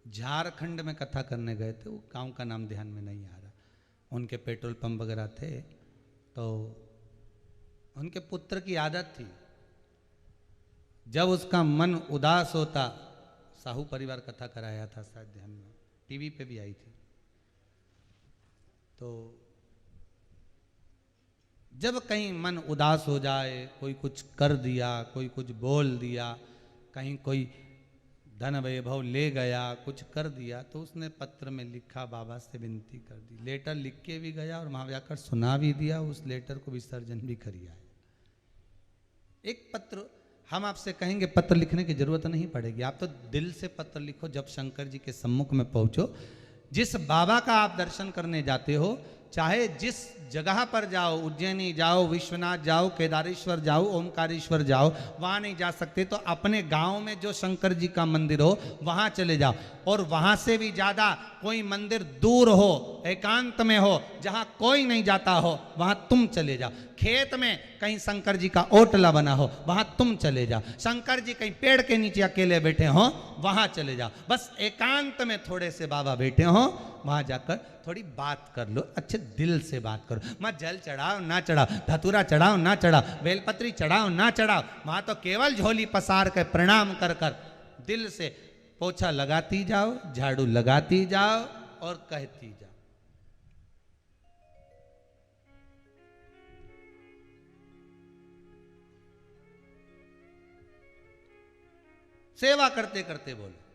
झारखंड में कथा करने गए थे, वो गांव का नाम ध्यान में नहीं आ रहा, उनके पेट्रोल पंप वगैरह थे, तो उनके पुत्र की आदत थी जब उसका मन उदास होता, साहू परिवार कथा कराया था शायद ध्यान में, टीवी पे भी आई थी, तो जब कहीं मन उदास हो जाए, कोई कुछ कर दिया, कोई कुछ बोल दिया, कहीं कोई धन वैभव ले गया, कुछ कर दिया, तो उसने पत्र में लिखा, बाबा से विनती कर दी, लेटर लिख के भी गया और वहां जाकर सुना भी दिया, उस लेटर को विसर्जन भी करिया। एक पत्र हम आपसे कहेंगे, पत्र लिखने की जरूरत नहीं पड़ेगी, आप तो दिल से पत्र लिखो। जब शंकर जी के सम्मुख में पहुंचो, जिस बाबा का आप दर्शन करने जाते हो, चाहे जिस जगह पर जाओ, उज्जैनी जाओ, विश्वनाथ जाओ, केदारेश्वर जाओ, ओमकारेश्वर जाओ, वहां नहीं जा सकते तो अपने गांव में जो शंकर जी का मंदिर हो वहां चले जाओ, और वहां से भी ज्यादा कोई मंदिर दूर हो, एकांत में हो, जहां कोई नहीं जाता हो, वहां तुम चले जाओ। खेत में कहीं शंकर जी का ओटला बना हो, वहां तुम चले जाओ। शंकर जी कहीं पेड़ के नीचे अकेले बैठे हो, वहां चले जाओ। बस एकांत में थोड़े से बाबा बैठे हो, वहां जाकर थोड़ी बात कर लो, अच्छे दिल से बात करो। मत जल चढ़ाओ ना चढ़ाओ, धतूरा चढ़ाओ ना चढ़ाओ, बेलपत्री चढ़ाओ ना चढ़ाओ, वहां तो केवल झोली पसार कर प्रणाम कर कर दिल से पोछा लगाती जाओ, झाड़ू लगाती जाओ और कहती जाओ, सेवा करते करते बोलो।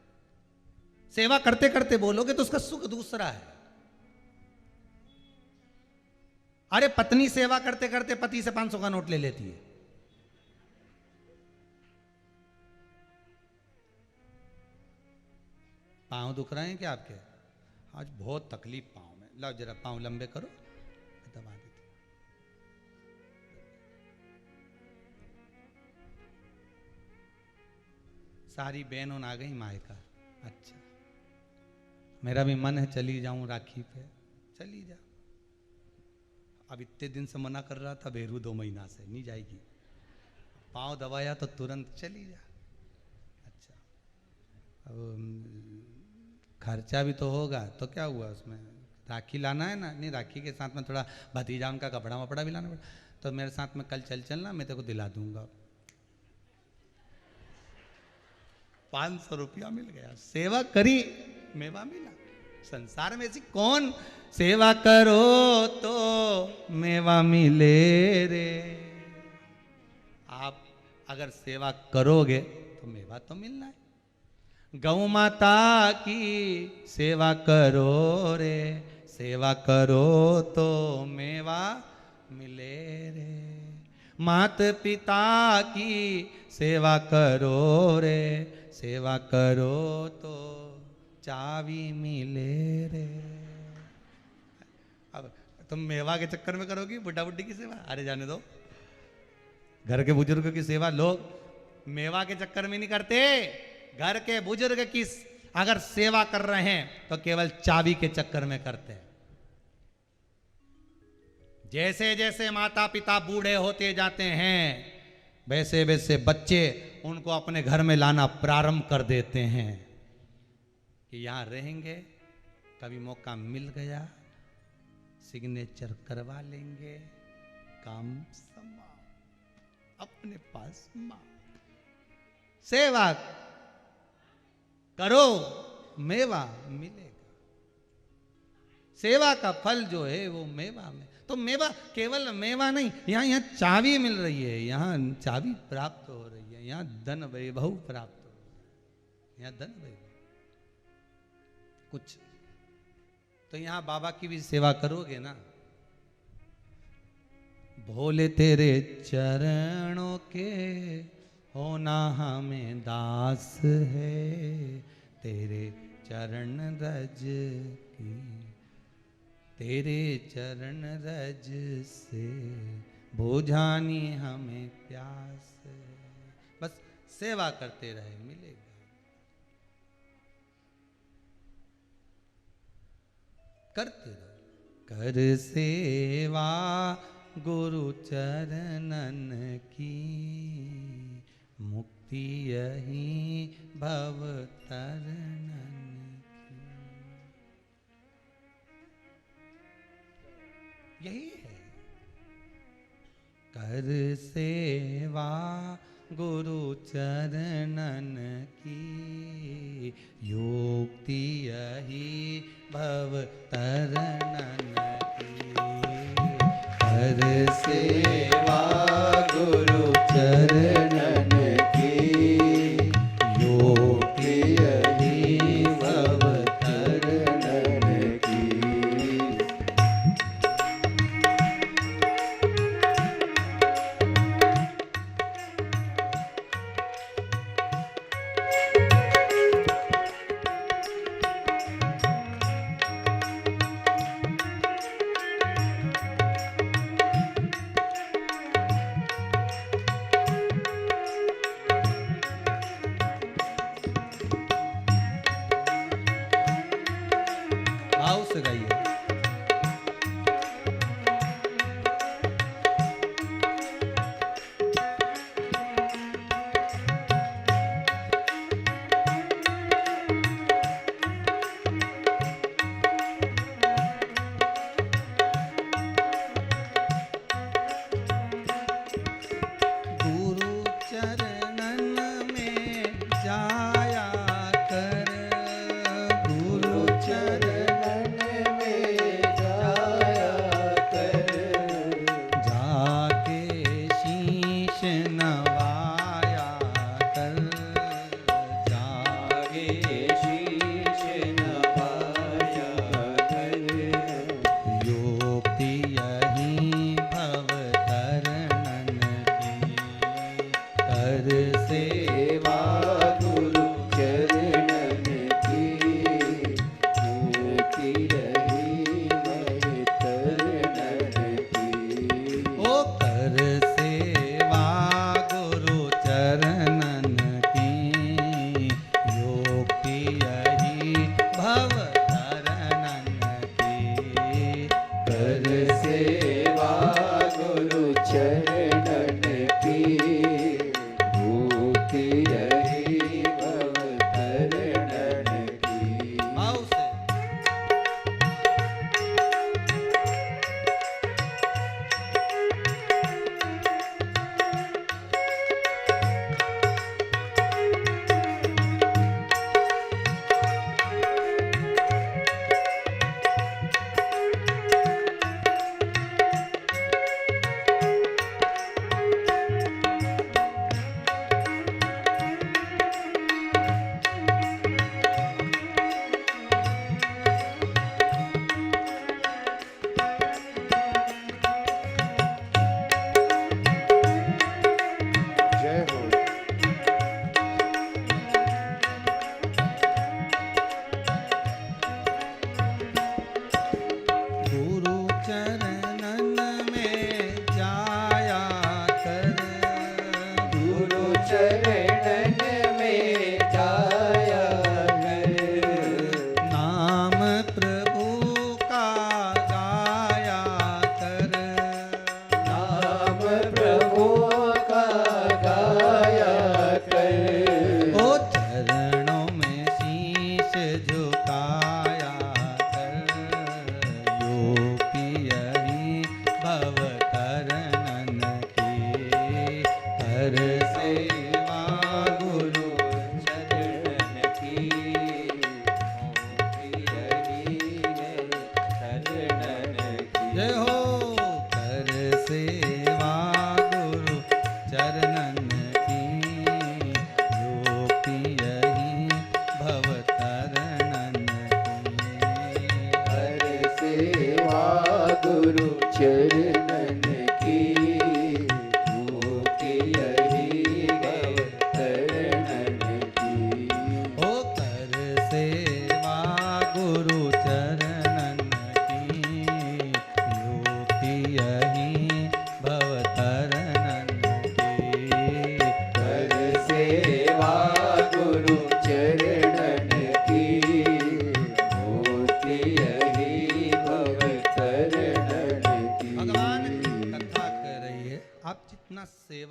सेवा करते करते बोलोगे तो उसका सुख दूसरा है। अरे पत्नी सेवा करते करते पति से 500 का नोट ले लेती है। पांव दुख रहे हैं क्या आपके? आज बहुत तकलीफ पांव में, लो जरा पांव लंबे करो, दबा देती। सारी बहनों आ गई मायका। अच्छा, मेरा भी मन है चली जाऊं राखी पे, चली जा। अब इतने दिन से मना कर रहा था बेरू, 2 महीना से नहीं जाएगी। पांव दबाया तो तुरंत चली जा। अच्छा, अब खर्चा भी तो होगा, तो क्या हुआ उसमें, राखी लाना है ना, नहीं राखी के साथ में थोड़ा भतीजाम का कपड़ा वपड़ा भी लाना पड़ा, तो मेरे साथ में कल चलना, मैं तेरे को दिला दूंगा। 500 रुपया मिल गया, सेवा करी मेवा मिला। संसार में ऐसी कौन सेवा करो तो मेवा मिले रे। आप अगर सेवा करोगे तो मेवा तो मिलना है। गौ माता की सेवा करो रे, सेवा करो तो मेवा मिले रे। मात पिता की सेवा करो रे, सेवा करो तो चावी मिले रे। अब तुम मेवा के चक्कर में करोगी बुढ़ा बुढ़ी की सेवा? अरे जाने दो, घर के बुजुर्ग की सेवा लोग मेवा के चक्कर में नहीं करते। घर के बुजुर्ग की अगर सेवा कर रहे हैं तो केवल चाबी के चक्कर में करते हैं। जैसे जैसे माता पिता बूढ़े होते जाते हैं वैसे वैसे बच्चे उनको अपने घर में लाना प्रारंभ कर देते हैं कि यहां रहेंगे, कभी मौका मिल गया सिग्नेचर करवा लेंगे, काम समाप्त, अपने पास मां। सेवा करो मेवा मिलेगा। सेवा का फल जो है वो मेवा में। तो मेवा केवल मेवा नहीं, यहाँ चाबी मिल रही है, यहाँ चाबी प्राप्त हो रही है, यहाँ धन वैभव प्राप्त हो रहा है, यहाँ धन वैभव कुछ। तो यहाँ बाबा की भी सेवा करोगे ना, भोले तेरे चरणों के होना हमें दास है, तेरे चरण रज की, तेरे चरण रज से बुझानी हमें प्यास है। बस सेवा करते रहे मिलेगा। करते रहो। कर सेवा गुरु चरणन की, मुक्ति यही भव तरणन की। यही है कर सेवा गुरु चरणन की, युक्ति यही भव तरणन की। कर सेवा गुरु चरणन की, युक्ति यही भव तरणन की।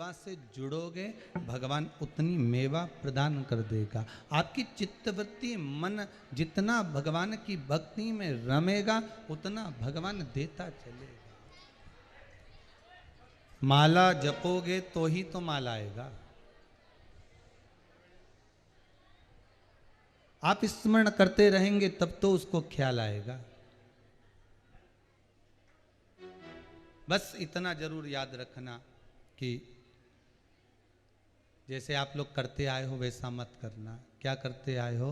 मेवा से जुड़ोगे भगवान उतनी मेवा प्रदान कर देगा। आपकी चित्तवृत्ति मन जितना भगवान की भक्ति में रमेगा उतना भगवान देता चलेगा। माला जपोगे तो ही तो माला आएगा। आप स्मरण करते रहेंगे तब तो उसको ख्याल आएगा। बस इतना जरूर याद रखना कि जैसे आप लोग करते आए हो वैसा मत करना। क्या करते आए हो?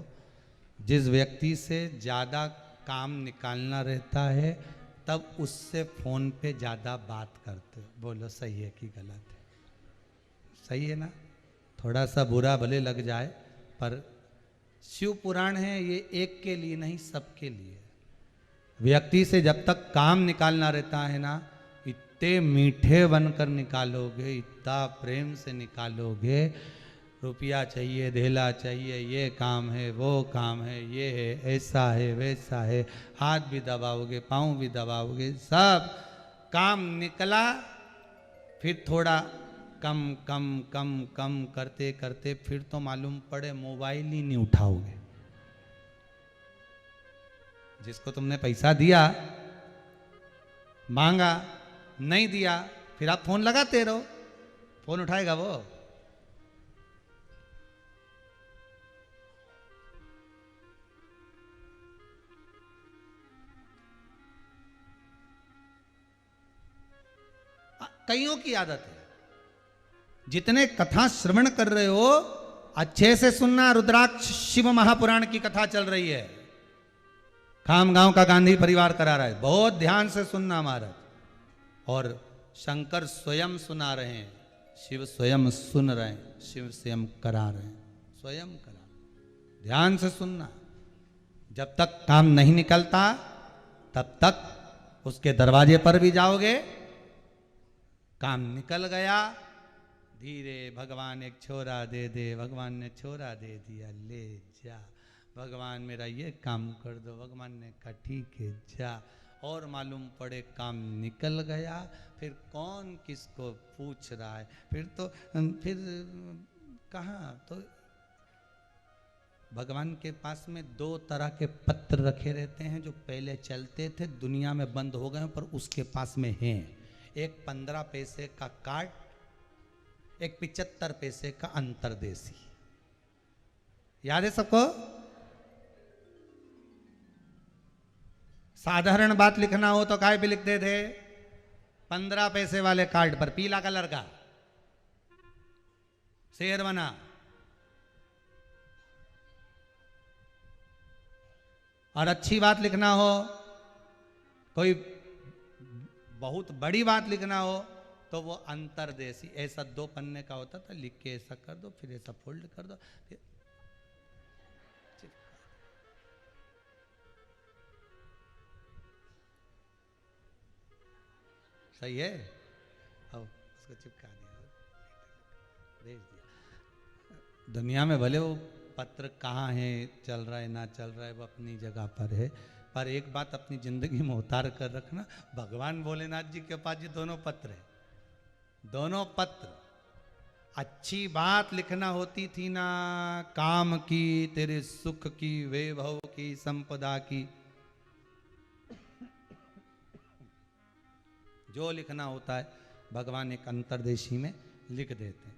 जिस व्यक्ति से ज़्यादा काम निकालना रहता है तब उससे फोन पे ज़्यादा बात करते हो। बोलो सही है कि गलत है? सही है ना? थोड़ा सा बुरा भले लग जाए पर शिव पुराण है ये एक के लिए नहीं सबके लिए। व्यक्ति से जब तक काम निकालना रहता है ना, इतने मीठे बनकर निकालोगे, इतना प्रेम से निकालोगे। रुपया चाहिए, धेला चाहिए, ये काम है, वो काम है, ये है, ऐसा है, वैसा है, हाथ भी दबाओगे, पाँव भी दबाओगे, सब काम निकला। फिर थोड़ा कम कम कम कम करते करते फिर तो मालूम पड़े मोबाइल ही नहीं उठाओगे। जिसको तुमने पैसा दिया, मांगा, नहीं दिया, फिर आप फोन लगाते रहो, फोन उठाएगा वो? कईयों की आदत है, जितने कथा श्रवण कर रहे हो अच्छे से सुनना। रुद्राक्ष शिव महापुराण की कथा चल रही है, खामगांव का गांधी परिवार करा रहा है, बहुत ध्यान से सुनना महाराज। और शंकर स्वयं सुना रहे हैं, शिव स्वयं सुन रहे हैं, शिव स्वयं करा रहे हैं, स्वयं करा। ध्यान से सुनना। जब तक काम नहीं निकलता तब तक उसके दरवाजे पर भी जाओगे, काम निकल गया, धीरे भगवान एक छोरा दे दे, भगवान ने छोरा दे दिया, ले जा, भगवान मेरा ये काम कर दो, भगवान ने कहा ठीक है जा। और मालूम पड़े काम निकल गया, फिर कौन किसको पूछ रहा है? फिर कहाँ? तो भगवान के पास में दो तरह के पत्र रखे रहते हैं जो पहले चलते थे, दुनिया में बंद हो गए पर उसके पास में हैं। एक 15 पैसे का कार्ड, एक 75 पैसे का अंतरदेशी। याद है सबको? साधारण बात लिखना हो तो काय पे लिखते थे? 15 पैसे वाले कार्ड पर, पीला कलर का शेर बना। और अच्छी बात लिखना हो, कोई बहुत बड़ी बात लिखना हो तो वो अंतरदेशी, ऐसा 2 पन्ने का होता था, लिख के ऐसा कर दो, फिर ऐसा फोल्ड कर दो, फिर सही है। अब उसको चिपका दिया, भेज दिया। दुनिया में भले वो पत्र कहाँ है, चल रहा है ना चल रहा है, वो अपनी जगह पर है, पर एक बात अपनी जिंदगी में उतार कर रखना, भगवान भोलेनाथ जी के पास ये दोनों पत्र है। दोनों पत्र अच्छी बात लिखना होती थी ना, काम की, तेरे सुख की, वैभव की, संपदा की, जो लिखना होता है भगवान एक अंतरदेशी में लिख देते हैं।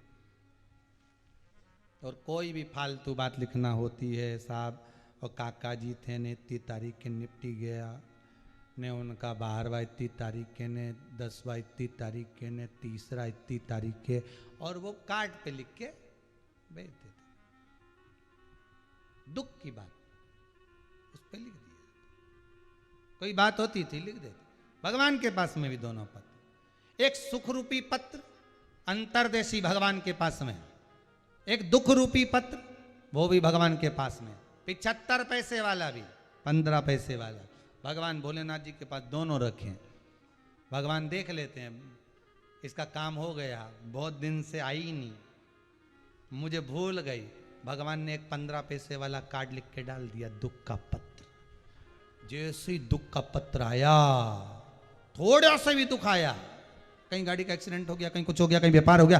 और कोई भी फालतू बात लिखना होती है साहब, और काका जी थे ने इतनी तारीख के निपटी गया ने, उनका 12वां इतनी तारीख के ने, 10वां इतनी तारीख के ने, तीसरा इतनी तारीख के, और वो कार्ड पे लिख के भेज देते। दुख की बात उस पे लिख दिया, कोई बात होती थी लिख देते। भगवान के पास में भी दोनों पत्र, एक सुख रूपी पत्र अंतरदेशी भगवान के पास में, एक दुख रूपी पत्र वो भी भगवान के पास में, 75 पैसे वाला भी, 15 पैसे वाला, भगवान भोलेनाथ जी के पास दोनों रखे। भगवान देख लेते हैं इसका काम हो गया, बहुत दिन से आई ही नहीं, मुझे भूल गई। भगवान ने एक 15 पैसे वाला कार्ड लिख के डाल दिया, दुख का पत्र। जैसे ही दुख का पत्र आया, थोड़ा सा भी दुख आया, कहीं गाड़ी का एक्सीडेंट हो गया, कहीं कुछ हो गया, कहीं व्यापार हो गया,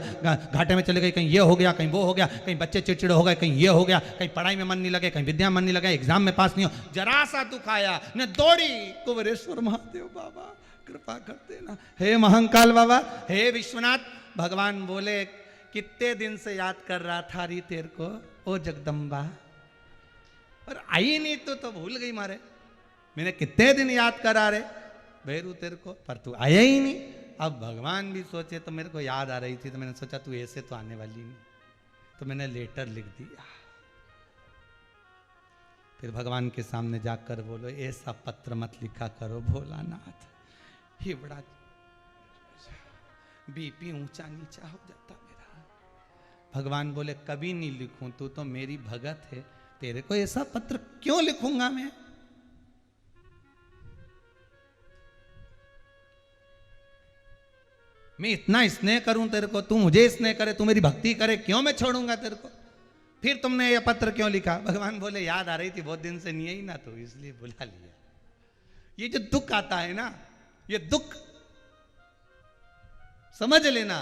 घाटे में चले गए, कहीं ये हो गया, कहीं वो हो गया, कहीं बच्चे चिड़चिड़े हो गए, कहीं ये हो गया, कहीं पढ़ाई में मन नहीं लगे, कहीं विद्या में मन नहीं लगा, एग्जाम में पास नहीं हो, जरा सा दुख आया न दौड़ी कुबेरेश्वर महादेव बाबा कृपा करते ना, हे महंकाल बाबा, हे विश्वनाथ। भगवान बोले कितने दिन से याद कर रहा था री तेरे को ओ जगदम्बा, और आई नहीं तो भूल गई मारे, मैंने कितने दिन याद करा रे भैरू तेरे को, पर तू आया ही नहीं। अब भगवान भी सोचे तो मेरे को याद आ रही थी, तो मैंने सोचा तू ऐसे तो आने वाली नहीं, तो मैंने लेटर लिख दिया। फिर भगवान के सामने जाकर बोलो ऐसा पत्र मत लिखा करो भोलानाथ, ये बड़ा बीपी ऊंचा नीचा हो जाता मेरा। भगवान बोले कभी नहीं लिखूं, तू तो मेरी भगत है, तेरे को ऐसा पत्र क्यों लिखूंगा मैं। मैं इतना स्नेह करूं तेरे को, तू मुझे स्नेह करे, तू मेरी भक्ति करे, क्यों मैं छोड़ूंगा तेरे को। फिर तुमने ये पत्र क्यों लिखा। भगवान बोले याद आ रही थी, बहुत दिन से नहीं आई ना, तो इसलिए बुला लिया। ये जो दुख आता है ना, ये दुख समझ लेना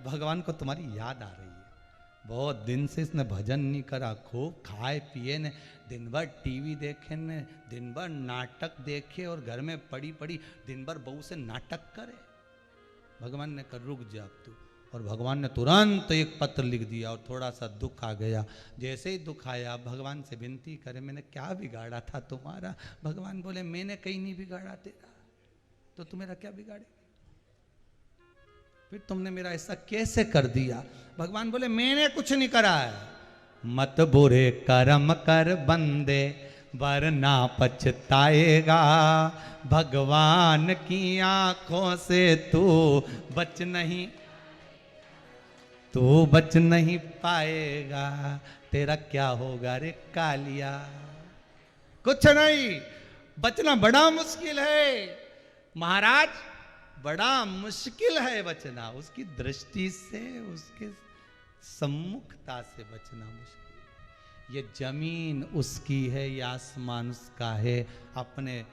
भगवान को तुम्हारी याद आ रही है। बहुत दिन से इसने भजन नहीं करा, खूब खाए पिए ने, दिन भर टीवी देखे ने, दिन भर नाटक देखे, और घर में पड़ी पड़ी दिन भर बहू से नाटक करे। भगवान ने कहा रुक जा अब तू, और भगवान ने तुरंत एक पत्र लिख दिया, और थोड़ा सा दुख आ गया। जैसे ही दुख आया भगवान से विनती करे मैंने क्या बिगाड़ा था तुम्हारा। भगवान बोले मैंने कहीं नहीं बिगाड़ा तेरा, तो तू मेरा क्या बिगाड़े, फिर तुमने मेरा ऐसा कैसे कर दिया। भगवान बोले मैंने कुछ नहीं करा है, मत बुरे कर्म कर बंदे वरना पछताएगा, भगवान की आंखों से तू बच नहीं पाएगा, तेरा क्या होगा रे कालिया। कुछ नहीं, बचना बड़ा मुश्किल है महाराज, बड़ा मुश्किल है बचना। उसकी दृष्टि से, उसके सम्मुखता से बचना मुश्किल। ये जमीन उसकी है, ये आसमान उसका है, अपने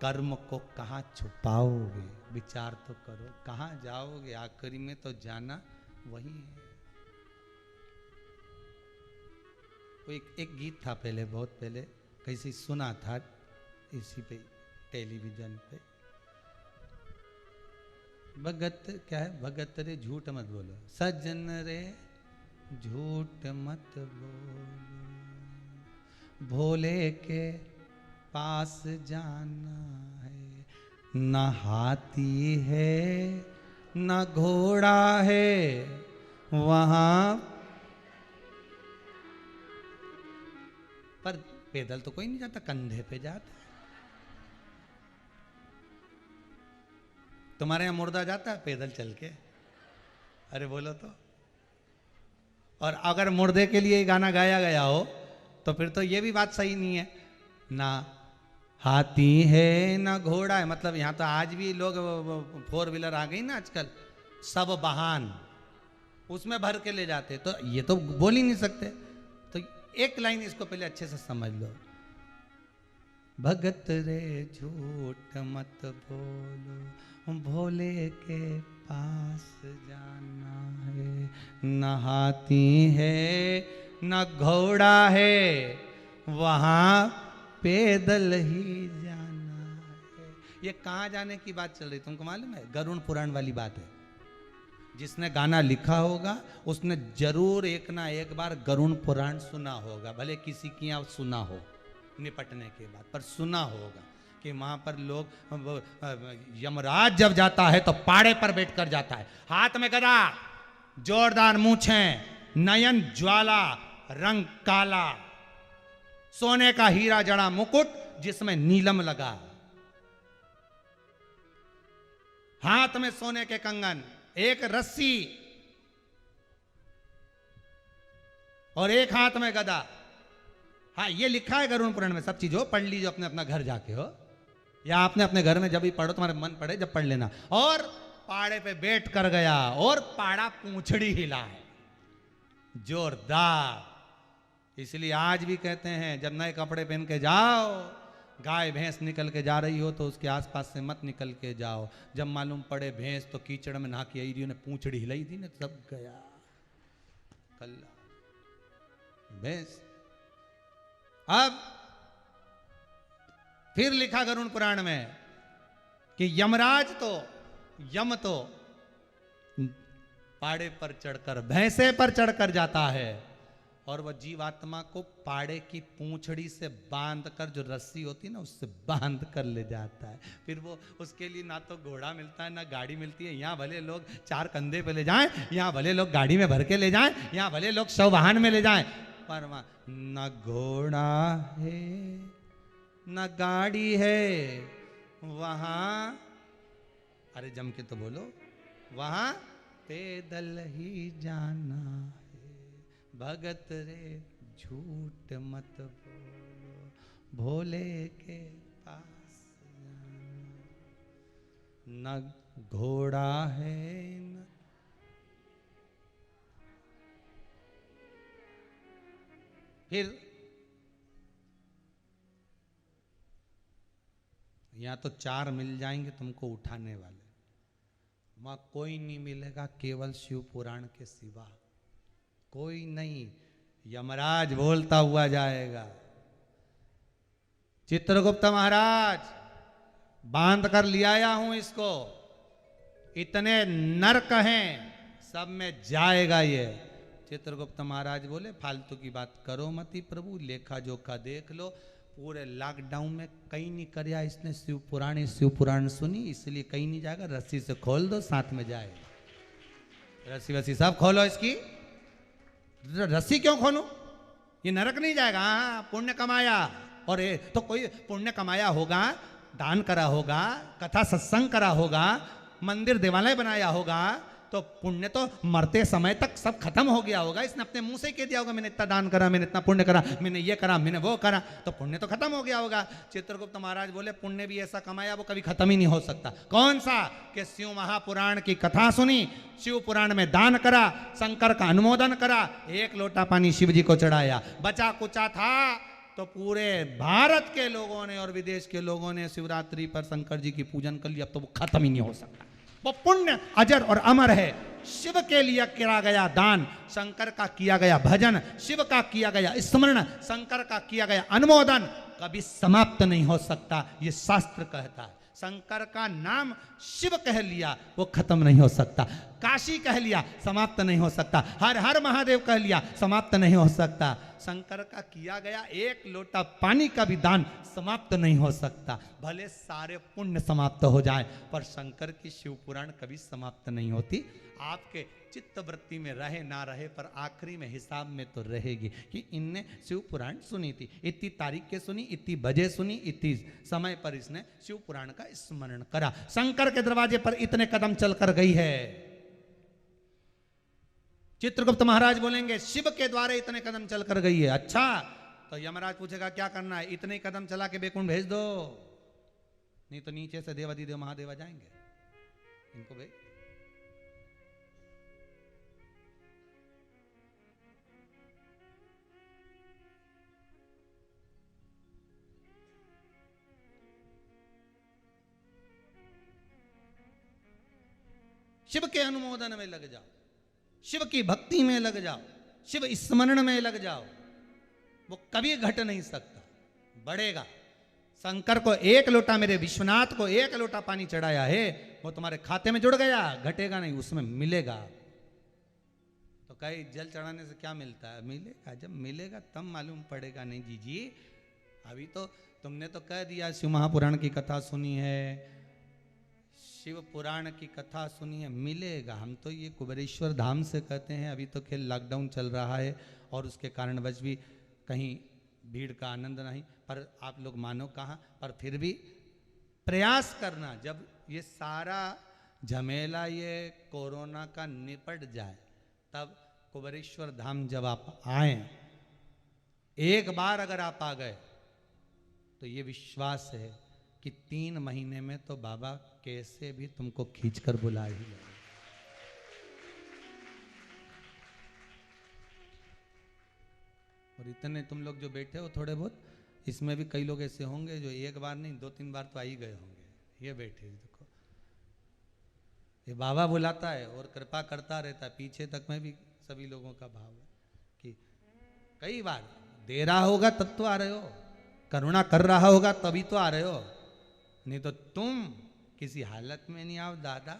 कर्म को कहाँ छुपाओगे, विचार तो करो, कहाँ जाओगे, आखिरी में तो जाना वही है। वो एक गीत था पहले, बहुत पहले कैसे सुना था इसी पे टेलीविजन पे, भगत क्या है, भगत रे झूठ मत बोलो, सजन रे झूठ मत बोलो, भोले के पास जाना है, न हाथी है न घोड़ा है वहां, पर पैदल तो कोई नहीं जाता, कंधे पे जाता। तुम्हारे यहां मुर्दा जाता है पैदल चल के, अरे बोलो तो। और अगर मुर्दे के लिए गाना गाया गया हो तो फिर तो ये भी बात सही नहीं है, ना हाथी है ना घोड़ा है। मतलब यहाँ तो आज भी लोग 4 व्हीलर आ गई ना आजकल, सब वाहन उसमें भर के ले जाते, तो ये तो बोल ही नहीं सकते। तो एक लाइन इसको पहले अच्छे से समझ लो, भगत रे झूठ मत बोलो, भोले के पास जाना है, न हाथी है न घोड़ा है वहां पैदल ही जाना है। ये कहाँ जाने की बात चल रही तुमको मालूम है? गरुड़ पुराण वाली बात है। जिसने गाना लिखा होगा उसने जरूर एक ना एक बार गरुड़ पुराण सुना होगा, भले किसी की यहाँ सुना हो निपटने के बाद, पर सुना होगा कि वहां पर लोग यमराज जब जाता है तो पाड़े पर बैठकर जाता है, हाथ में गदा, जोरदार मूछें, नयन ज्वाला, रंग काला, सोने का हीरा जड़ा मुकुट जिसमें नीलम लगा, हाथ में सोने के कंगन, एक रस्सी और एक हाथ में गदा। हाँ, ये लिखा है गरुड़ पुराण में, सब चीज हो, पढ़ लीजिए अपने अपना घर जाके हो, या आपने अपने घर में जब भी पढ़ो, तुम्हारे मन पड़े जब पढ़ लेना। और पाड़े पे बैठ कर गया और पाड़ा पूंछड़ी हिला है, जोरदार। इसलिए आज भी कहते हैं जब नए कपड़े पहन के जाओ गाय भैंस निकल के जा रही हो तो उसके आसपास से मत निकल के जाओ। जब मालूम पड़े भैंस तो कीचड़ में नहा के आई रही, ने पूंछड़ी हिलाई थी ना, सब गया कल्ला भैंस। अब फिर लिखा गरुड़ पुराण में कि यमराज तो यम तो पाड़े पर चढ़कर भैंसे पर चढ़कर जाता है और वह जीवात्मा को पाड़े की पूंछड़ी से बांध कर, जो रस्सी होती है ना उससे बांध कर ले जाता है। फिर वो उसके लिए ना तो घोड़ा मिलता है ना गाड़ी मिलती है। यहाँ भले लोग 4 कंधे पे ले जाएं, यहाँ भले लोग गाड़ी में भर के ले जाएं, यहाँ भले लोग 100 वाहन में ले जाएं, पर वहां न घोड़ा है न गाड़ी है वहां। अरे जम के तो बोलो, वहां पैदल ही जाना है भगत रे, झूठ मत बोलो भोले के पास जाना। न घोड़ा है न फिर यहाँ तो 4 मिल जाएंगे तुमको उठाने वाले, वहां कोई नहीं मिलेगा केवल शिव पुराण के सिवा, कोई नहीं। यमराज बोलता हुआ जाएगा, चित्रगुप्त महाराज बांध कर ले आया हूं इसको, इतने नरक हैं सब में जाएगा ये। चित्रगुप्त महाराज बोले फालतू की बात करो मती प्रभु, लेखा जोखा देख लो। पूरे लॉकडाउन में कहीं नहीं करया इसने शिव पुराण सुनी, इसलिए कहीं नहीं जाएगा। रस्सी से खोल दो साथ में जाए, रस्सी वस्सी सब खोलो इसकी। रस्सी क्यों खोलूं, ये नरक नहीं जाएगा। हाँ पुण्य कमाया, और ये तो कोई पुण्य कमाया होगा, दान करा होगा, कथा सत्संग करा होगा, मंदिर देवालय बनाया होगा, तो पुण्य तो मरते समय तक सब खत्म हो गया होगा। इसने अपने मुंह से कह दिया होगा मैंने इतना दान करा, मैंने इतना पुण्य करा, मैंने ये करा, मैंने वो करा, तो पुण्य तो खत्म हो गया होगा। चित्रगुप्त महाराज बोले पुण्य भी ऐसा कमाया वो कभी खत्म ही नहीं हो सकता। कौन सा? कि शिव महापुराण की कथा सुनी, शिव पुराण में दान करा, शंकर का अनुमोदन करा, 1 लोटा पानी शिव जी को चढ़ाया, बचा कुचा था तो पूरे भारत के लोगों ने और विदेश के लोगों ने शिवरात्रि पर शंकर जी की पूजन कर लिया। अब तो वो खत्म ही नहीं हो सकता। वो पुण्य अजर और अमर है। शिव के लिए किया गया दान, शंकर का किया गया भजन, शिव का किया गया स्मरण, शंकर का किया गया अनुमोदन कभी समाप्त नहीं हो सकता, ये शास्त्र कहता है। शंकर का नाम शिव कह लिया वो खत्म नहीं हो सकता, काशी कह लिया समाप्त नहीं हो सकता, हर हर महादेव कह लिया समाप्त नहीं हो सकता, शंकर का किया गया 1 लोटा पानी का भी दान समाप्त नहीं हो सकता। भले सारे पुण्य समाप्त हो जाए पर शंकर की शिव पुराण कभी समाप्त नहीं होती। आपके चित्त वृत्ति में रहे ना रहे पर आखिरी में हिसाब में तो रहेगी कि इनने शिव पुराण सुनी थी, इतनी तारीख के सुनी, इतनी बजे सुनी, इतनी समय पर इसने शिव पुराण का स्मरण करा। शंकर के दरवाजे पर इतने कदम चलकर गई है। चित्रगुप्त महाराज बोलेंगे शिव के द्वारे इतने कदम चलकर गई है। अच्छा, तो यमराज पूछेगा क्या करना है? इतने कदम चला के बैकुंठ भेज दो, नहीं तो नीचे से देवाधिदेव महादेव आ जाएंगे, इनको भेज। शिव के अनुमोदन में लग जाओ, शिव की भक्ति में लग जाओ, शिव स्मरण में लग जाओ, वो कभी घट नहीं सकता, बढ़ेगा। शंकर को 1 लोटा, मेरे विश्वनाथ को 1 लोटा पानी चढ़ाया है, वो तुम्हारे खाते में जुड़ गया, घटेगा नहीं, उसमें मिलेगा। तो कहीं जल चढ़ाने से क्या मिलता है? मिलेगा, जब मिलेगा तब मालूम पड़ेगा। नहीं जी, अभी तो तुमने तो कह दिया शिव महापुराण की कथा सुनी है, शिव पुराण की कथा सुनी है, मिलेगा। हम तो ये कुबेरेश्वर धाम से कहते हैं। अभी तो खेल लॉकडाउन चल रहा है और उसके कारणवश भी कहीं भीड़ का आनंद नहीं, पर आप लोग मानो कहाँ, पर फिर भी प्रयास करना, जब ये सारा झमेला ये कोरोना का निपट जाए तब कुबेरेश्वर धाम जब आप आए, एक बार अगर आप आ गए तो ये विश्वास है कि 3 महीने में तो बाबा कैसे भी तुमको खींचकर बुला ही ले। और इतने तुम लोग जो बैठे हो थोड़े बहुत इसमें भी कई लोग ऐसे होंगे जो एक बार नहीं 2-3 बार तो आ ही गए होंगे। ये बैठे देखो, ये बाबा बुलाता है और कृपा करता रहता है, पीछे तक में भी सभी लोगों का भाव है कि कई बार दे रहा होगा तब तो आ रहे हो, करुणा कर रहा होगा तभी तो आ रहे हो, नहीं तो तुम किसी हालत में नहीं आओ दादा,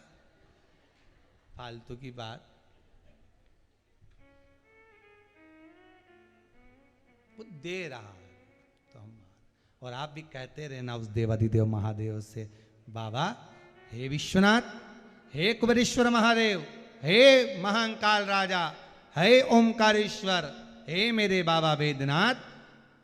फालतू की बात। वो दे रहा है तो हम, और आप भी कहते रहना उस देवाधिदेव महादेव से, बाबा हे विश्वनाथ, हे कुबेरेश्वर महादेव, हे महाकाल राजा, हे ओमकारेश्वर, हे मेरे बाबा वेदनाथ,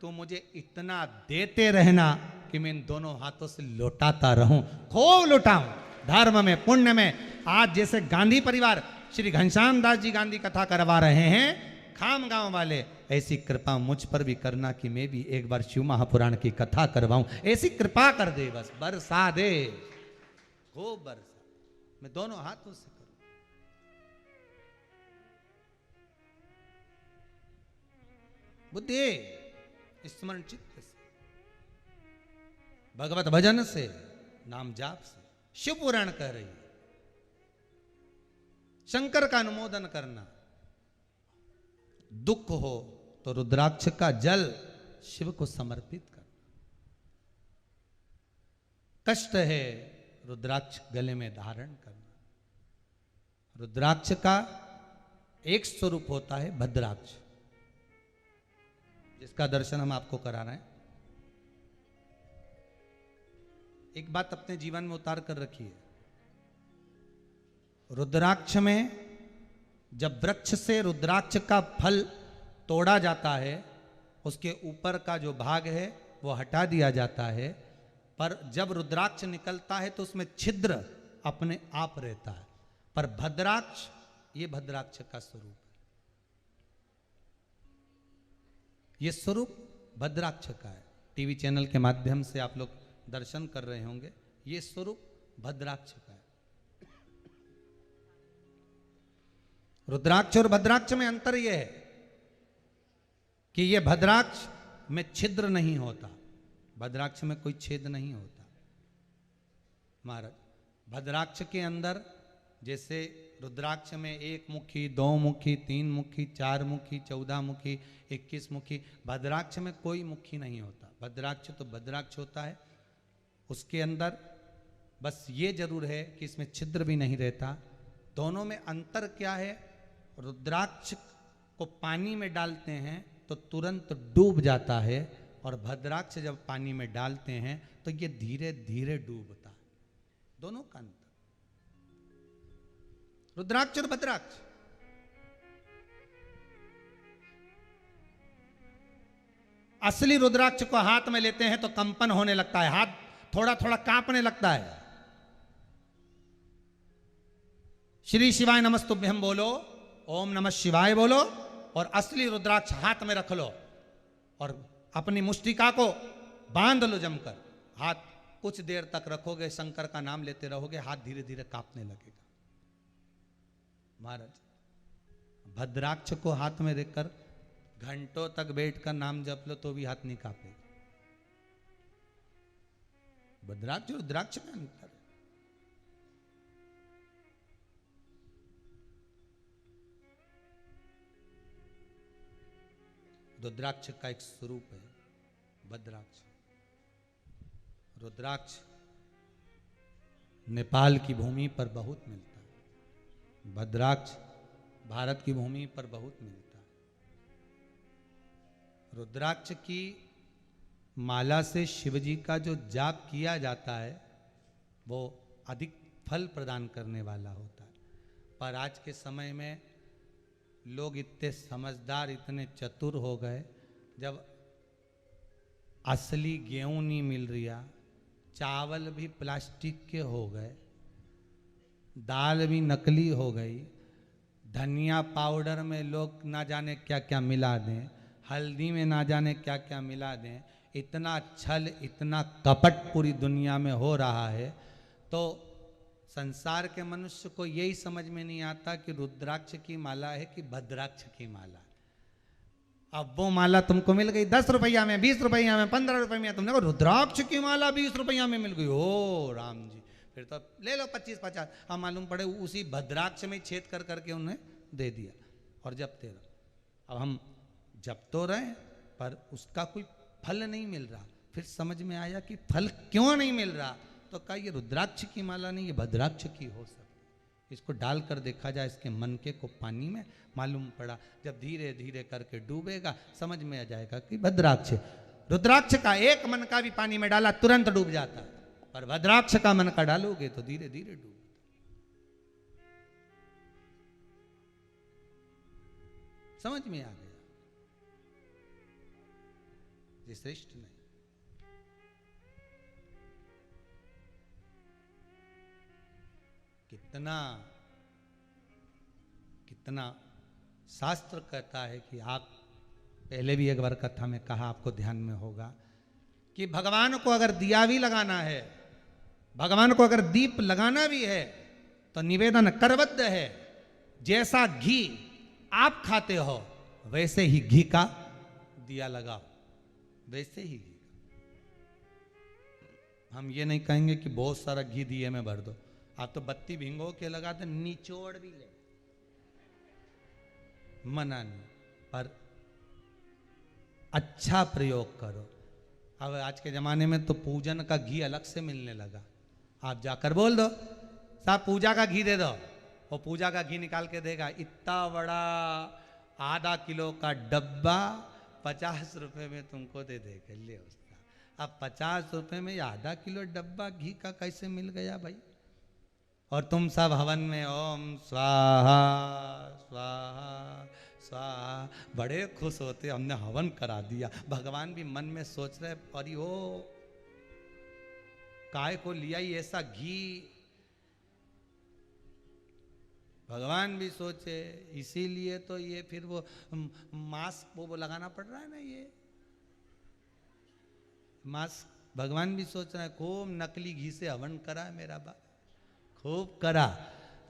तो मुझे इतना देते रहना कि मैं इन दोनों हाथों से लौटाता रहूं, खूब लौटाऊं, धर्म में पुण्य में। आज जैसे गांधी परिवार श्री घनश्याम दास जी गांधी कथा करवा रहे हैं खाम गांव वाले, ऐसी कृपा मुझ पर भी करना कि मैं भी एक बार शिव महापुराण की कथा करवाऊं। ऐसी कृपा कर दे, बस बरसा दे, खूब बरसा, मैं दोनों हाथों से करूं। बुद्धि स्मरण चित्त से, भगवत भजन से, नाम जाप से, शिव पुराण कह रही है, शंकर का अनुमोदन करना। दुख हो तो रुद्राक्ष का जल शिव को समर्पित करना, कष्ट है रुद्राक्ष गले में धारण करना। रुद्राक्ष का एक स्वरूप होता है भद्राक्ष, जिसका दर्शन हम आपको करा रहे हैं। एक बात अपने जीवन में उतार कर रखिए, रुद्राक्ष में जब वृक्ष से रुद्राक्ष का फल तोड़ा जाता है, उसके ऊपर का जो भाग है वो हटा दिया जाता है, पर जब रुद्राक्ष निकलता है तो उसमें छिद्र अपने आप रहता है। पर भद्राक्ष, ये भद्राक्ष का स्वरूप है, ये स्वरूप भद्राक्ष का है। टीवी चैनल के माध्यम से आप लोग दर्शन कर रहे होंगे, ये स्वरूप भद्राक्ष का है। रुद्राक्ष और भद्राक्ष में अंतर यह है कि यह भद्राक्ष में छिद्र नहीं होता, भद्राक्ष में कोई छेद नहीं होता। महाराज, भद्राक्ष के अंदर जैसे रुद्राक्ष में 1 मुखी, 2 मुखी, 3 मुखी, 4 मुखी, 14 मुखी, 21 मुखी, भद्राक्ष में कोई मुखी नहीं होता। भद्राक्ष तो भद्राक्ष होता है, उसके अंदर बस ये जरूर है कि इसमें छिद्र भी नहीं रहता। दोनों में अंतर क्या है? रुद्राक्ष को पानी में डालते हैं तो तुरंत डूब जाता है, और भद्राक्ष जब पानी में डालते हैं तो ये धीरे धीरे डूबता है। दोनों का अंतर, रुद्राक्ष और भद्राक्ष। असली रुद्राक्ष को हाथ में लेते हैं तो कंपन होने लगता है, हाथ थोड़ा थोड़ा कांपने लगता है। श्री शिवाय नमस्तुभ्यम बोलो, ओम नमः शिवाय बोलो, और असली रुद्राक्ष हाथ में रख लो और अपनी मुष्टिका को बांध लो जमकर। हाथ कुछ देर तक रखोगे, शंकर का नाम लेते रहोगे, हाथ धीरे धीरे कांपने लगेगा। महाराज, भद्राक्ष को हाथ में रखकर घंटों तक बैठकर नाम जप लो तो भी हाथ नहीं कांपेगा। भद्राक्ष और रुद्राक्ष में अंतर है। रुद्राक्ष का एक स्वरूप है भद्राक्ष। रुद्राक्ष नेपाल की भूमि पर बहुत मिलता है, भद्राक्ष भारत की भूमि पर बहुत मिलता है। रुद्राक्ष की माला से शिवजी का जो जाप किया जाता है वो अधिक फल प्रदान करने वाला होता है। पर आज के समय में लोग इतने समझदार, इतने चतुर हो गए, जब असली गेहूं नहीं मिल रहा, चावल भी प्लास्टिक के हो गए, दाल भी नकली हो गई, धनिया पाउडर में लोग ना जाने क्या क्या मिला दें, हल्दी में ना जाने क्या क्या मिला दें, इतना छल, इतना कपट पूरी दुनिया में हो रहा है। तो संसार के मनुष्य को यही समझ में नहीं आता कि रुद्राक्ष की माला है कि भद्राक्ष की माला। अब वो माला तुमको मिल गई 10 रुपया में, 20 रुपया में, 15 रुपये में, तुमने कहा रुद्राक्ष की माला 20 रुपया में मिल गई, ओ राम जी, फिर तो ले लो 25-50। अब मालूम पड़े उसी भद्राक्ष में छेद कर करके उन्हें दे दिया और जपते रहो। अब हम जप तो रहे पर उसका कोई फल नहीं मिल रहा। फिर समझ में आया कि फल क्यों नहीं मिल रहा, तो कहा ये रुद्राक्ष की माला नहीं, ये भद्राक्ष की हो सकती, इसको डालकर देखा जाए इसके मनके को पानी में। मालूम पड़ा जब धीरे धीरे करके डूबेगा समझ में आ जाएगा कि भद्राक्ष। रुद्राक्ष का एक मन का भी पानी में डाला तुरंत डूब जाता, पर भद्राक्ष का मन का डालोगे तो धीरे धीरे डूब। समझ में आ गया? ये श्रेष्ठ नहीं। कितना कितना शास्त्र कहता है कि आप, पहले भी एक बार कथा में कहा, आपको ध्यान में होगा कि भगवान को अगर दिया भी लगाना है, भगवान को अगर दीप लगाना भी है तो निवेदन करबद्ध है, जैसा घी आप खाते हो वैसे ही घी का दिया लगाओ, वैसे ही घी। हम ये नहीं कहेंगे कि बहुत सारा घी दिए में भर दो, आप तो बत्ती भिंगो के लगाते, निचोड़ भी ले, मना नहीं, पर अच्छा प्रयोग करो। अब आज के जमाने में तो पूजन का घी अलग से मिलने लगा, आप जाकर बोल दो साहब पूजा का घी दे दो, वो पूजा का घी निकाल के देगा, इतना बड़ा आधा किलो का डब्बा 50 रुपए में तुमको दे देगा, ले उसका। अब 50 रुपए में आधा किलो डब्बा घी का कैसे मिल गया भाई? और तुम सब हवन में ओम स्वाहा स्वाहा स्वाहा, बड़े खुश होते, हमने हवन करा दिया। भगवान भी मन में सोच रहे, अरे ओ काय को लिया ही ऐसा घी। भगवान भी सोचे, इसीलिए तो ये फिर वो मास्क वो लगाना पड़ रहा है ना, ये मास्क। भगवान भी सोच रहे हैं खूब नकली घी से हवन करा है मेरा बा, खूब करा।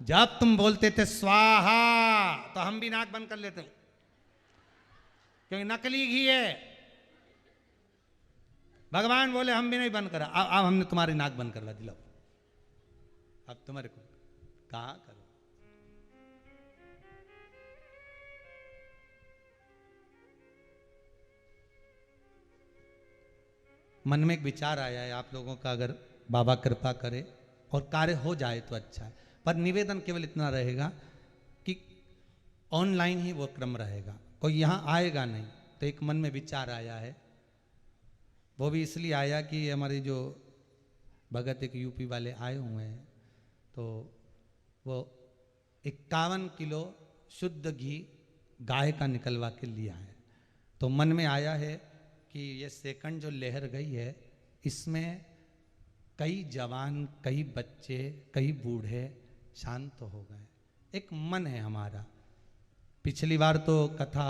जब तुम बोलते थे स्वाहा तो हम भी नाक बंद कर लेते, क्योंकि नकली घी है। भगवान बोले हम भी नहीं बंद करा, अब हमने तुम्हारी नाक बंद करवा दिलाओ, अब तुम्हारे को कहा करो। मन में एक विचार आया है आप लोगों का, अगर बाबा कृपा करे और कार्य हो जाए तो अच्छा है, पर निवेदन केवल इतना रहेगा कि ऑनलाइन ही वो क्रम रहेगा, कोई यहाँ आएगा नहीं। तो एक मन में विचार आया है, वो भी इसलिए आया कि हमारे जो भगत एक यूपी वाले आए हुए हैं, तो वो 51 किलो शुद्ध घी गाय का निकलवा के लिया है। तो मन में आया है कि ये सेकंड जो लहर गई है, इसमें कई जवान, कई बच्चे, कई बूढ़े शांत हो गए। एक मन है हमारा। पिछली बार तो कथा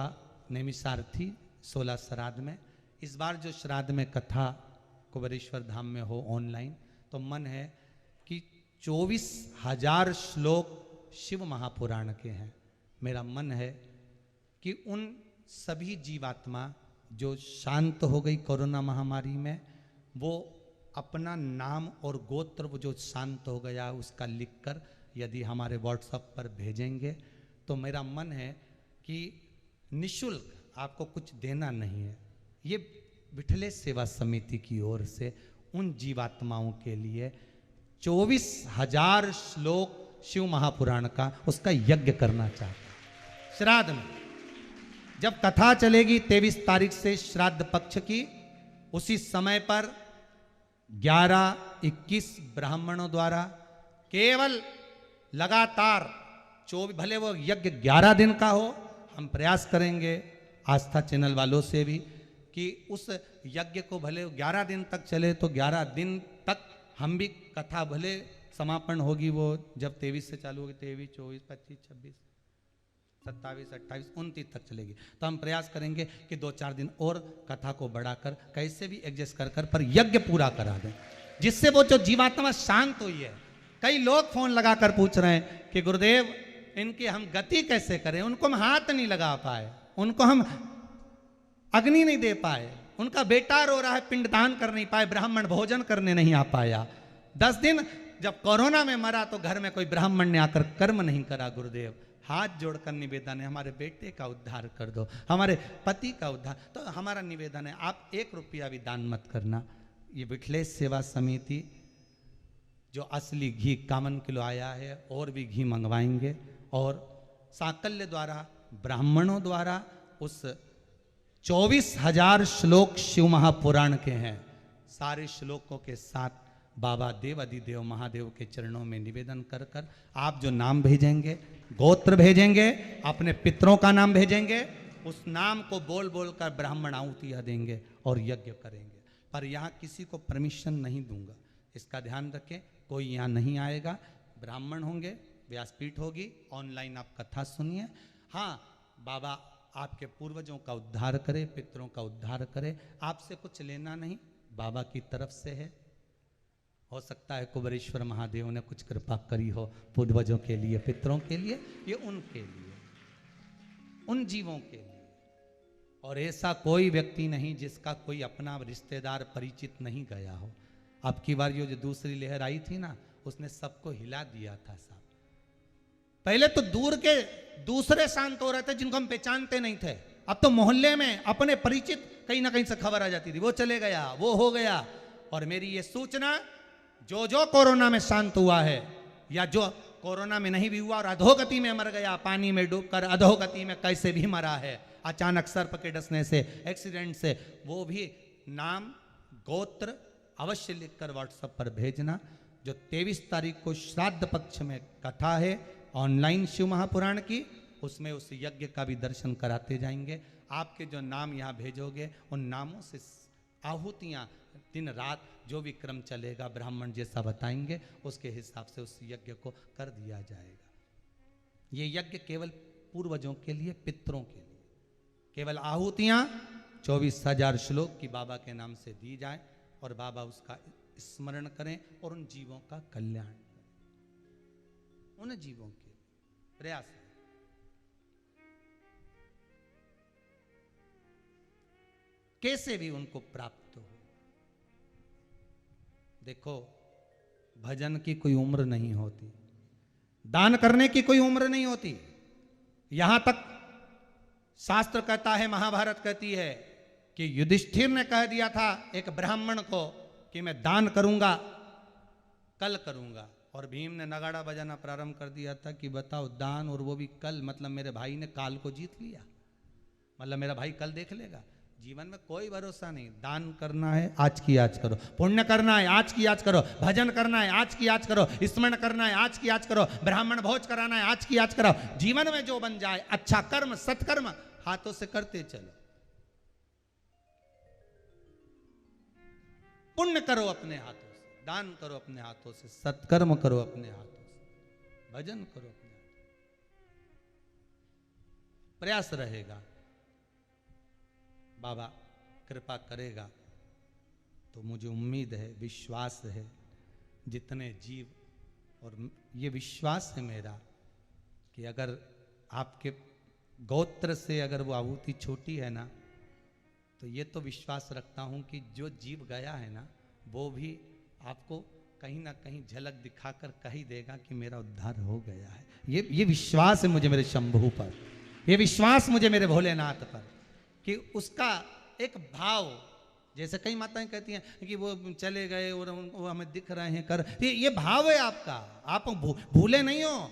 नैमिषार थी 16 श्राद्ध में, इस बार जो श्राद्ध में कथा कुबेरेश्वर धाम में हो ऑनलाइन, तो मन है कि 24,000 श्लोक शिव महापुराण के हैं। मेरा मन है कि उन सभी जीवात्मा जो शांत हो गई कोरोना महामारी में, वो अपना नाम और गोत्र वो जो शांत हो गया उसका लिखकर यदि हमारे व्हाट्सएप पर भेजेंगे, तो मेरा मन है कि निशुल्क, आपको कुछ देना नहीं है, ये विठलेश सेवा समिति की ओर से उन जीवात्माओं के लिए 24,000 श्लोक शिव महापुराण का उसका यज्ञ करना चाहता है। श्राद्ध में जब कथा चलेगी 23 तारीख से श्राद्ध पक्ष की, उसी समय पर 11-21 ब्राह्मणों द्वारा केवल लगातार 24, भले वो यज्ञ 11 दिन का हो, हम प्रयास करेंगे आस्था चैनल वालों से भी कि उस यज्ञ को भले 11 दिन तक चले, तो 11 दिन तक हम भी कथा भले समापन होगी वो जब 23 से चालू होगी, 23, 24, 25, 26, 27, 28, 29 तक चलेगी। तो हम प्रयास करेंगे कि 2-4 दिन और कथा को बढ़ाकर कैसे भी एडजस्ट कर पर यज्ञ पूरा करा दें, जिससे वो जो जीवात्मा शांत हुई है। कई लोग फोन लगाकर पूछ रहे हैं कि गुरुदेव इनकी हम गति कैसे करें, उनको हम हाथ नहीं लगा पाए, उनको हम अग्नि नहीं दे पाए, उनका बेटा रो रहा है पिंडदान कर नहीं पाए, ब्राह्मण भोजन करने नहीं आ पाया। 10 दिन जब कोरोना में मरा तो घर में कोई ब्राह्मण ने आकर कर्म नहीं करा। गुरुदेव हाथ जोड़कर निवेदन है, हमारे बेटे का उद्धार कर दो, हमारे पति का उद्धार। तो हमारा निवेदन है, आप 1 रुपया भी दान मत करना। ये विठलेश सेवा समिति जो असली घी 51 किलो आया है, और भी घी मंगवाएंगे, और साकल्य द्वारा ब्राह्मणों द्वारा उस 24,000 श्लोक शिव महापुराण के हैं, सारे श्लोकों के साथ बाबा देव अधिदेव महादेव के चरणों में निवेदन कर कर आप जो नाम भेजेंगे, गोत्र भेजेंगे, अपने पितरों का नाम भेजेंगे, उस नाम को बोल बोल कर ब्राह्मण आहुतियाँ देंगे और यज्ञ करेंगे। पर यहाँ किसी को परमिशन नहीं दूंगा, इसका ध्यान रखें। कोई यहाँ नहीं आएगा, ब्राह्मण होंगे, व्यासपीठ होगी, ऑनलाइन आप कथा सुनिए। हाँ, बाबा आपके पूर्वजों का उद्धार करे, पितरों का उद्धार करे, आपसे कुछ लेना नहीं, बाबा की तरफ से है। हो सकता है कुबेरेश्वर महादेव ने कुछ कृपा करी हो पूर्वजों के लिए, पितरों के लिए, ये उनके लिए, उन जीवों के लिए। और ऐसा कोई व्यक्ति नहीं जिसका कोई अपना रिश्तेदार परिचित नहीं गया हो। अब की बार जो दूसरी लहर आई थी ना, उसने सबको हिला दिया था साहब। पहले तो दूर के दूसरे शांत हो रहे थे जिनको हम पहचानते नहीं थे, अब तो मोहल्ले में अपने परिचित कहीं ना कहीं से खबर आ जाती थी, वो चले गया, वो हो गया। और मेरी ये सूचना, जो जो कोरोना में शांत हुआ है या जो कोरोना में नहीं भी हुआ और अधोगति में मर गया, पानी में डूबकर अधोगति में कैसे भी मरा है, अचानक सर्प के डसने से, एक्सीडेंट से, वो भी नाम गोत्र अवश्य लिखकर व्हाट्सएप पर भेजना। जो 23 तारीख को श्राद्ध पक्ष में कथा है ऑनलाइन शिव महापुराण की, उसमें उस यज्ञ का भी दर्शन कराते जाएंगे। आपके जो नाम यहाँ भेजोगे, उन नामों से आहुतियाँ दिन रात जो भी क्रम चलेगा, ब्राह्मण जैसा बताएंगे, उसके हिसाब से उस यज्ञ को कर दिया जाएगा। ये यज्ञ केवल पूर्वजों के लिए, पितरों के लिए, केवल आहुतियाँ 24,000 श्लोक की बाबा के नाम से दी जाए और बाबा उसका स्मरण करें और उन जीवों का कल्याण करें, उन जीवों के प्रयास है। कैसे भी उनको प्राप्त हो। देखो, भजन की कोई उम्र नहीं होती, दान करने की कोई उम्र नहीं होती। यहां तक शास्त्र कहता है, महाभारत कहती है कि युधिष्ठिर ने कह दिया था एक ब्राह्मण को कि मैं दान करूंगा, कल करूंगा, और भीम ने नगाड़ा बजाना प्रारंभ कर दिया था कि बताओ, दान और वो भी कल, मतलब मेरे भाई ने काल को जीत लिया, मतलब मेरा भाई कल देख लेगा। जीवन में कोई भरोसा नहीं। दान करना है आज की आज करो, पुण्य करना है आज की आज करो, भजन करना है आज की आज करो, स्मरण करना है आज की आज करो, ब्राह्मण भोज कराना है आज की आज करो। जीवन में जो बन जाए, अच्छा कर्म सत्कर्म हाथों से करते चलो। पुण्य करो अपने हाथों से, दान करो अपने हाथों से, सत्कर्म करो अपने हाथों से, भजन करो अपने हाथों से। प्रयास रहेगा, बाबा कृपा करेगा। तो मुझे उम्मीद है, विश्वास है, जितने जीव, और ये विश्वास है मेरा कि अगर आपके गोत्र से अगर वो आहुति छोटी है ना, तो ये तो विश्वास रखता हूं कि जो जीव गया है ना, वो भी आपको कहीं ना कहीं झलक दिखाकर कह ही देगा कि मेरा उद्धार हो गया है। ये विश्वास है मुझे मेरे शंभू पर, ये विश्वास मुझे मेरे भोलेनाथ पर, कि उसका एक भाव, जैसे कई माताएं कहती हैं कि वो चले गए और वो हमें दिख रहे हैं कर, ये भाव है आपका, आप भूले नहीं हो।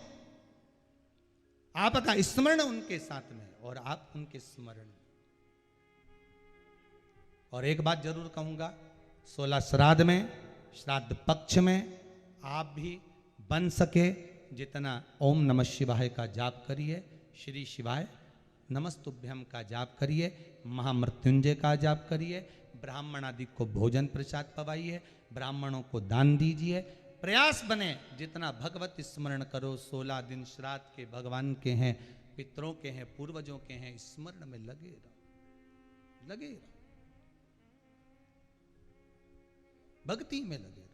आपका स्मरण उनके साथ में और आप उनके स्मरण में। और एक बात जरूर कहूंगा, 16 श्राद्ध में, श्राद्ध पक्ष में आप भी बन सके जितना ओम नमः शिवाय का जाप करिए, श्री शिवाय नमस्तुभ्यम का जाप करिए, महामृत्युंजय का जाप करिए, ब्राह्मण आदि को भोजन प्रसाद पवाइए, ब्राह्मणों को दान दीजिए। प्रयास बने जितना भगवत स्मरण करो। 16 दिन श्राद्ध के भगवान के हैं, पितरों के हैं, पूर्वजों के हैं, स्मरण में लगे रहो, लगे रहो, भक्ति में लगे रहो,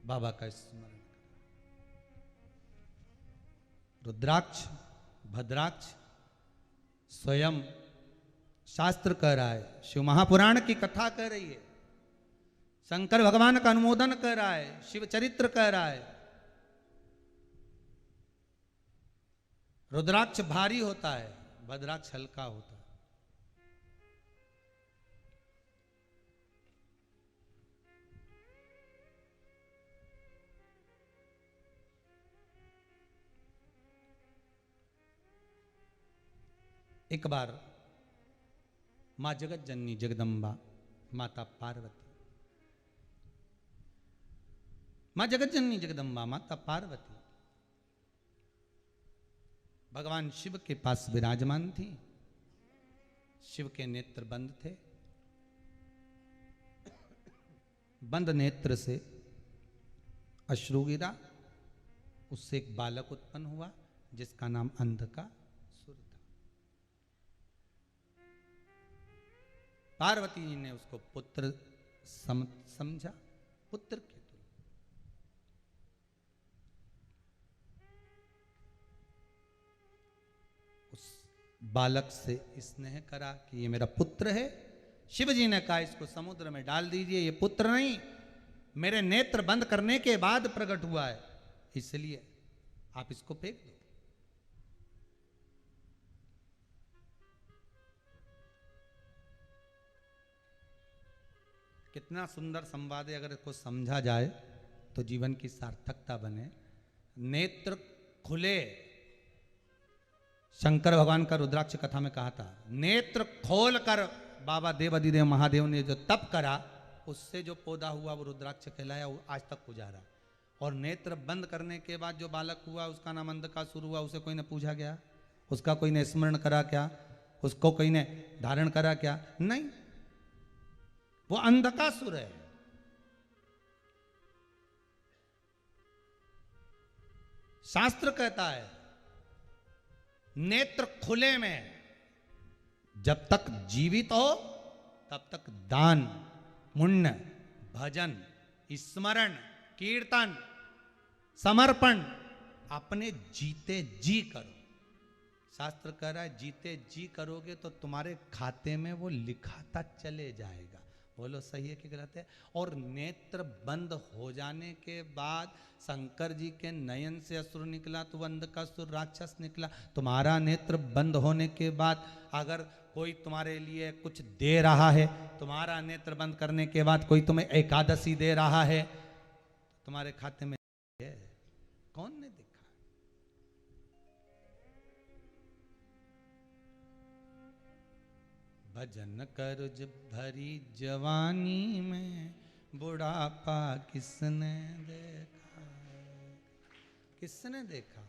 बाबा का स्मरण। रुद्राक्ष भद्राक्ष स्वयं शास्त्र कह रहा है, शिव महापुराण की कथा कह रही है, शंकर भगवान का अनुमोदन कर रहा है, शिव चरित्र कह रहा है। रुद्राक्ष भारी होता है, भद्राक्ष हल्का होता है। एक बार मां जगत जननी जगदम्बा माता पार्वती, मां जगत जननी जगदम्बा माता पार्वती भगवान शिव के पास विराजमान थी। शिव के नेत्र बंद थे, बंद नेत्र से अश्रु गिरा, उससे एक बालक उत्पन्न हुआ जिसका नाम अंधकासुर था। पार्वती जी ने उसको पुत्र समझा, पुत्र के तुल्य। उस बालक से स्नेह करा कि ये मेरा पुत्र है। शिव जी ने कहा इसको समुद्र में डाल दीजिए, ये पुत्र नहीं, मेरे नेत्र बंद करने के बाद प्रकट हुआ है, इसलिए आप इसको फेंक दो। कितना सुंदर संवाद है, अगर इसको समझा जाए तो जीवन की सार्थकता बने। नेत्र खुले, शंकर भगवान का रुद्राक्ष कथा में कहा था, नेत्र खोल कर बाबा देवाधिदेव महादेव ने जो तप करा, उससे जो पौधा हुआ वो रुद्राक्ष कहलाया, वो आज तक पुजारा। और नेत्र बंद करने के बाद जो बालक हुआ उसका नाम अंधकासुर हुआ। उसे कोई ने पूछा क्या? उसका कोई ने स्मरण करा क्या? उसको कोई ने धारण करा क्या? नहीं, वो अंधकासुर है। शास्त्र कहता है नेत्र खुले में जब तक जीवित हो तब तक दान, पुण्य, भजन, स्मरण, कीर्तन, समर्पण अपने जीते जी करो। शास्त्र कह रहा है जीते जी करोगे तो तुम्हारे खाते में वो लिखाता चले जाएगा। बोलो सही है कि गलत है? और नेत्र बंद हो जाने के बाद शंकर जी के नयन से असुर निकला तो वो अंधकासुर राक्षस निकला। तुम्हारा नेत्र बंद होने के बाद अगर कोई तुम्हारे लिए कुछ दे रहा है, तुम्हारा नेत्र बंद करने के बाद कोई तुम्हें एकादशी दे रहा है, तुम्हारे खाते में है, कौन ने देखा? भजन कर जब भरी जवानी में, बुढ़ापा किसने देखा? किसने देखा?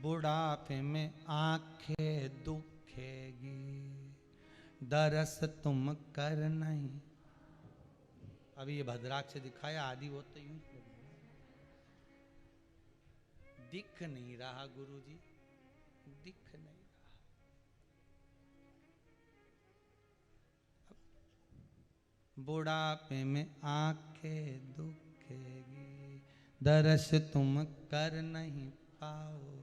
बुढ़ापे में आंखें दुखेगी, दरस तुम कर नहीं। अभी ये भद्राक्ष दिखाया, आदि वो तो यूं दिख नहीं रहा गुरुजी, दिख नहीं रहा। बुढ़ापे में आंखें दुखेगी, दरस तुम कर नहीं पाओगे।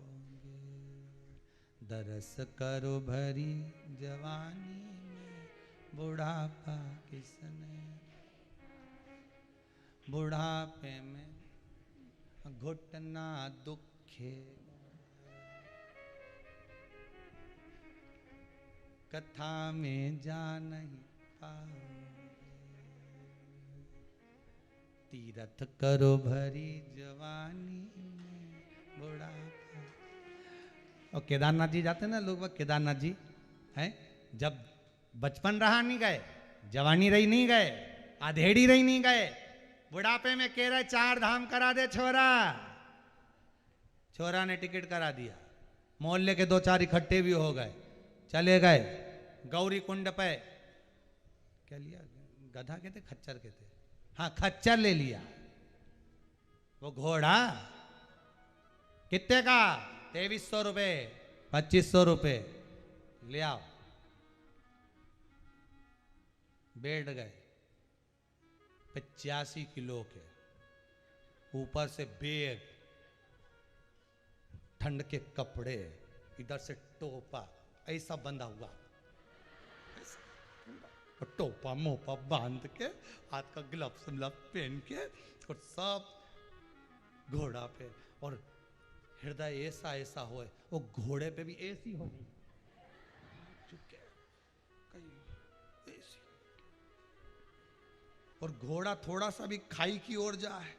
दरस करो भरी जवानी में, बुढ़ापा किसने? बुढ़ापे में घुटना दुखे, कथा में जा नहीं पाओगे। तीरथ करो भरी जवानी में, बुढ़ापा। और केदारनाथ जी जाते ना लोग, केदारनाथ जी हैं, जब बचपन रहा नहीं गए, जवानी रही नहीं गए, आधेड़ी रही नहीं गए, बुढ़ापे में कह रहे 4 धाम करा दे छोरा। छोरा ने टिकट करा दिया, मोहल्ले के 2-4 इकट्ठे भी हो गए, चले गए गौरी कुंड पे। क्या लिया? गधा कहते, खच्चर कहते? हाँ, खच्चर ले लिया। वो घोड़ा कितने का? 2300 रुपये, 2500 रुपये। ले आओ, बैठ गए। 85 किलो के ऊपर से बैग, ठंड के कपड़े, इधर से टोपा ऐसा बंधा हुआ, और टोपा मोपा बांध के, हाथ का ग्लव्स पहन के, और सब घोड़ा पे, और हृदय ऐसा ऐसा हो, वो घोड़े पे भी ऐसी होगी, चुके कहीं ऐसी, और घोड़ा थोड़ा सा भी खाई की ओर जाए,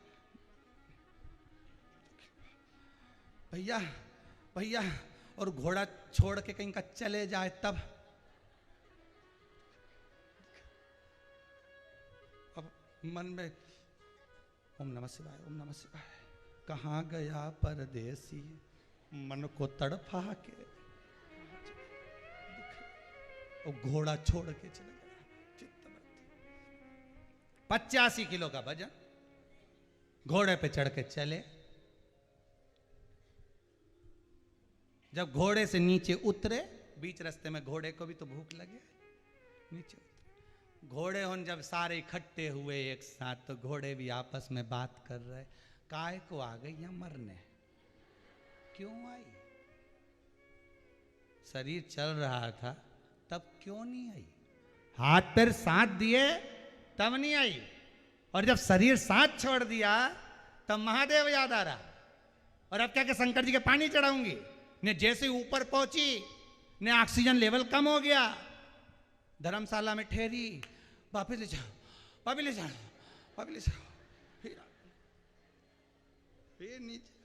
भैया भैया, और घोड़ा छोड़ के कहीं का चले जाए तब, अब मन में ओम नमः शिवाय, ओम नमः शिवाय, कहाँ गया परदेसी मन को तड़फा के, और घोड़ा छोड़ के चले गया। चित्तवर्ती 85 किलो का वजन, घोड़े पे चढ़ के चले। जब घोड़े से नीचे उतरे, बीच रास्ते में घोड़े को भी तो भूख लगे, नीचे उतरे। घोड़े हों जब सारे इकट्ठे हुए एक साथ, तो घोड़े भी आपस में बात कर रहे, काय को आ गई या मरने, क्यों आई, शरीर चल रहा था तब क्यों नहीं आई, हाथ पैर साथ दिए तब नहीं आई, और जब शरीर साथ छोड़ दिया तब महादेव याद आ रहा, और अब क्या कि शंकर जी के पानी चढ़ाऊंगी ने, जैसे ऊपर पहुंची ने ऑक्सीजन लेवल कम हो गया, धर्मशाला में ठहरी, वापिस ले जाओ, वापिस ले जाओ, वापिस ले जाओ, फिर नीचे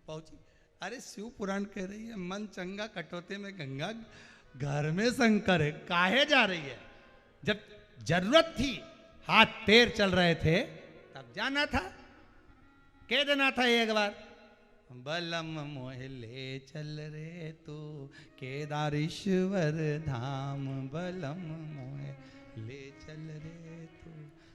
पहुंची। अरे शिव पुराण कह रही है, मन चंगा कटौते में गंगा, घर में शंकर है, काहे जा रही है, जब जरूरत थी, हाथ पैर चल रहे थे, तब जाना था, कह देना था एक बार, बलम मोह ले चल रे तू केदारेश्वर धाम, बलम मोह ले चल रे तू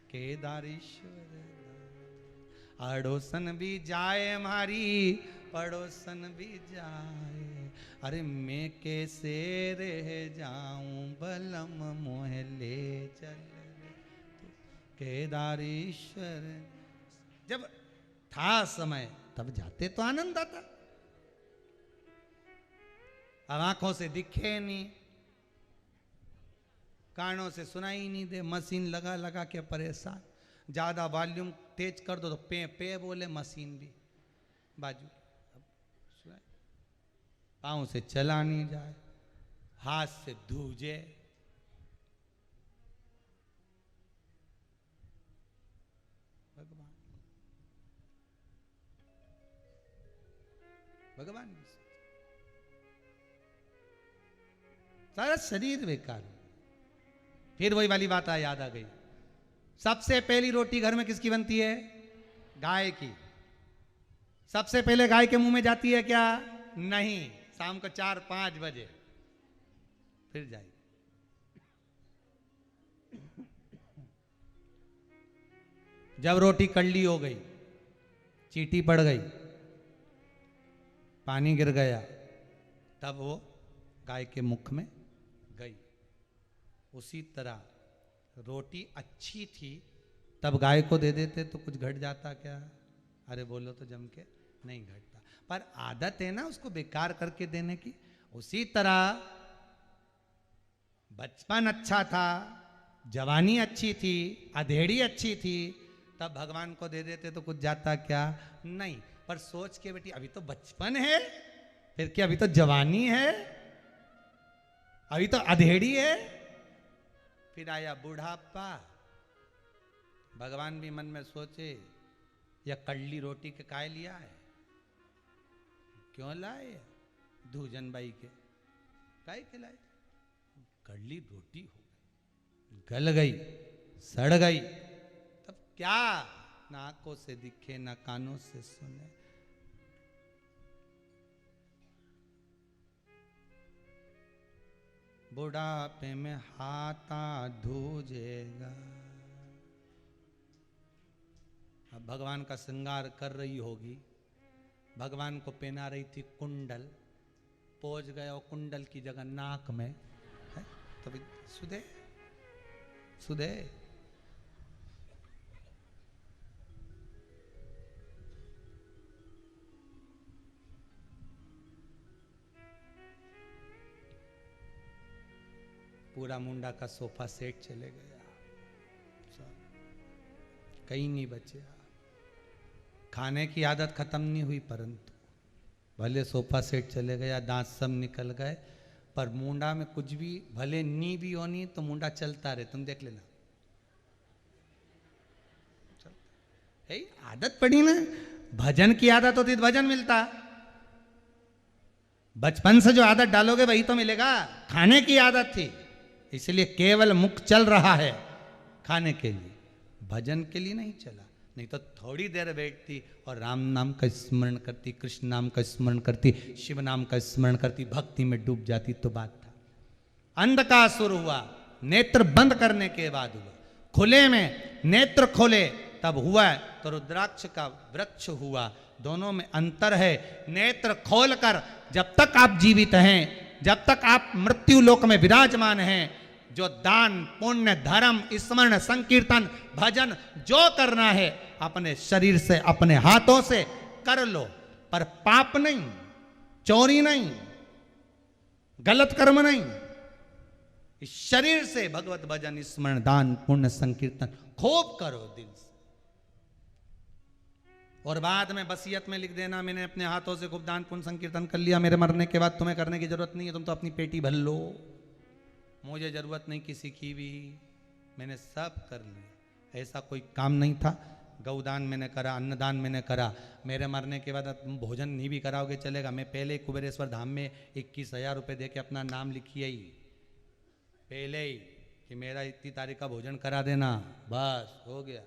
केदारेश्वर धाम, अड़ोसन भी जाए हमारी, पड़ोसन भी जाए, अरे मैं कैसे रह जाऊं, बलम मोह ले चल रे तू केदारेश्वर। जब था समय तब जाते तो आनंद आता, अब आंखों से दिखे नहीं, कानों से सुनाई नहीं दे, मशीन लगा लगा के परेशान, ज्यादा वॉल्यूम तेज कर दो तो पे पे बोले मशीन भी बाजू, अब सुनाई, पाँव से चला नहीं जाए, हाथ से धूजे, भगवान भगवान सारा शरीर बेकार। फिर वही वाली बात याद आ गई, सबसे पहली रोटी घर में किसकी बनती है, गाय की। सबसे पहले गाय के मुंह में जाती है क्या, नहीं, शाम को 4-5 बजे फिर जाएगी। जब रोटी कड़ली हो गई, चींटी पड़ गई, पानी गिर गया, तब वो गाय के मुख में गई। उसी तरह रोटी अच्छी थी तब गाय को दे देते तो कुछ घट जाता क्या, अरे बोलो तो जम के नहीं घटता, पर आदत है ना उसको बेकार करके देने की। उसी तरह बचपन अच्छा था, जवानी अच्छी थी, अधेड़ी अच्छी थी, तब भगवान को दे देते तो कुछ जाता क्या, नहीं। पर सोच के बेटी अभी तो बचपन है, फिर क्या अभी तो जवानी है, अभी तो अधेड़ी है, फिर आया बुढ़ापा, भगवान भी मन में सोचे या कड़ली रोटी के काय लिया है, क्यों लाए, धूजन बाई के काय के लाए, कड़ली रोटी हो गई, गल गई, सड़ गई, तब क्या, ना आंखों से दिखे ना कानों से सुने। बुढ़ापे में हाथा धूजेगा। अब भगवान का श्रृंगार कर रही होगी, भगवान को पहना रही थी कुंडल, पहुंच गया और कुंडल की जगह नाक में है, तभी सुधे सुधे पूरा मुंडा का सोफा सेट चले गया, कहीं नहीं बचे। खाने की आदत खत्म नहीं हुई, परंतु भले सोफा सेट चले गया, दांत सब निकल गए, पर मुंडा में कुछ भी भले नी भी होनी तो मुंडा चलता रहे। तुम देख लेना, आदत पड़ी ना। भजन की आदत होती तो भजन मिलता। बचपन से जो आदत डालोगे वही तो मिलेगा। खाने की आदत थी, इसलिए केवल मुख चल रहा है खाने के लिए, भजन के लिए नहीं चला। नहीं तो थोड़ी देर बैठती और राम नाम का स्मरण करती, कृष्ण नाम का स्मरण करती, शिव नाम का स्मरण करती, भक्ति में डूब जाती तो बात था। अंधकासुर हुआ, नेत्र बंद करने के बाद हुआ। खुले में नेत्र खोले तब हुआ तो रुद्राक्ष का वृक्ष हुआ। दोनों में अंतर है। नेत्र खोलकर जब तक आप जीवित हैं, जब तक आप मृत्यु लोक में विराजमान हैं, जो दान पुण्य धर्म स्मरण संकीर्तन भजन जो करना है अपने शरीर से अपने हाथों से कर लो, पर पाप नहीं, चोरी नहीं, गलत कर्म नहीं। इस शरीर से भगवत भजन स्मरण दान पुण्य संकीर्तन खूब करो दिल से। और बाद में वसीयत में लिख देना, मैंने अपने हाथों से खूब दान पुण्य संकीर्तन कर लिया, मेरे मरने के बाद तुम्हें करने की जरूरत नहीं है, तुम तो अपनी पेटी भर लो, मुझे जरूरत नहीं किसी की भी, मैंने सब कर लिया। ऐसा कोई काम नहीं था। गौदान मैंने करा, अन्नदान मैंने करा, मेरे मरने के बाद तुम भोजन नहीं भी कराओगे चलेगा। मैं पहले ही कुबेरेश्वर धाम में 21,000 रुपये दे के अपना नाम लिखिए ही पहले ही कि मेरा इतनी तारीख का भोजन करा देना, बस हो गया।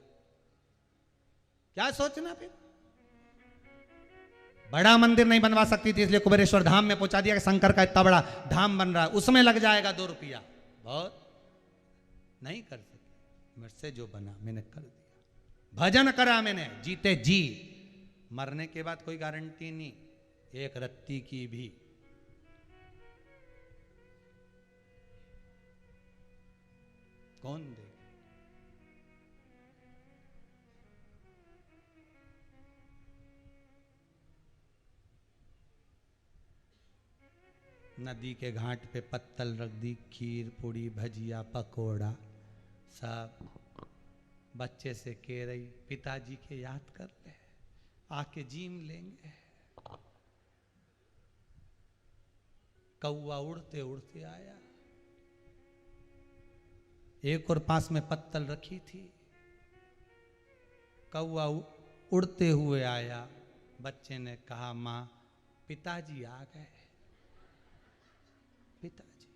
क्या सोचना फिर। बड़ा मंदिर नहीं बनवा सकती थी, इसलिए कुबेरेश्वर धाम में पहुंचा दिया कि शंकर का इतना बड़ा धाम बन रहा है, उसमें लग जाएगा 2 रुपया, बहुत नहीं कर सकी। मुझसे जो बना मैंने कर दिया। भजन करा मैंने जीते जी, मरने के बाद कोई गारंटी नहीं एक रत्ती की भी। कौन दे। नदी के घाट पे पत्तल रख दी, खीर पूड़ी भजिया पकोड़ा सब, बच्चे से कह रही पिताजी के याद कर ले, आके जीम लेंगे। कौवा उड़ते उड़ते आया, एक और पास में पत्तल रखी थी, कौवा उड़ते हुए आया। बच्चे ने कहा माँ पिताजी आ गए। पिताजी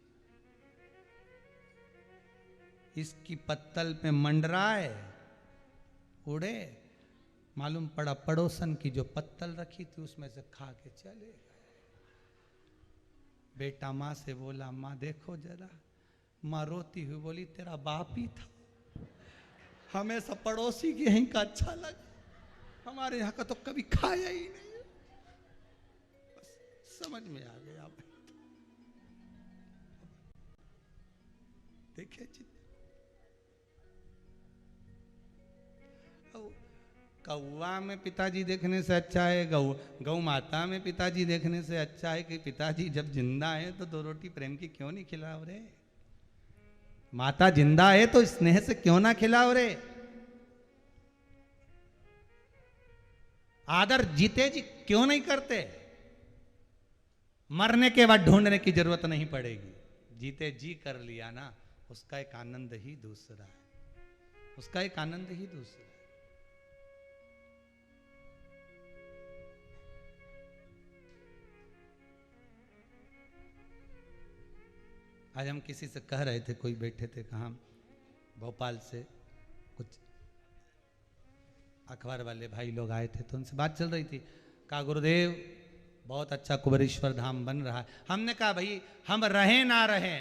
इसकी पत्तल पे मंडराए, उड़े, मालूम पड़ा पड़ोसन की जो पत्तल रखी थी उसमें से खा के चले गए। बेटा माँ से बोला माँ देखो जरा, माँ रोती हुई बोली तेरा बाप ही था, हमेशा पड़ोसी के यहीं का अच्छा लगा, हमारे यहाँ का तो कभी खाया ही नहीं। बस समझ में आ गया। देखे कौवा में पिताजी देखने से अच्छा है, गौ माता में पिताजी देखने से अच्छा है कि पिताजी जब जिंदा है तो 2 रोटी प्रेम की क्यों नहीं खिलाओ रे। माता जिंदा है तो स्नेह से क्यों ना खिलाओ रे। आदर जीते जी क्यों नहीं करते। मरने के बाद ढूंढने की जरूरत नहीं पड़ेगी, जीते जी कर लिया ना, उसका एक आनंद ही दूसरा है, उसका एक आनंद ही दूसरा है। आज हम किसी से कह रहे थे, कोई बैठे थे, कहाँ भोपाल से कुछ अखबार वाले भाई लोग आए थे, तो उनसे बात चल रही थी। कहा गुरुदेव बहुत अच्छा कुबेरेश्वर धाम बन रहा है। हमने कहा भाई हम रहे ना रहे,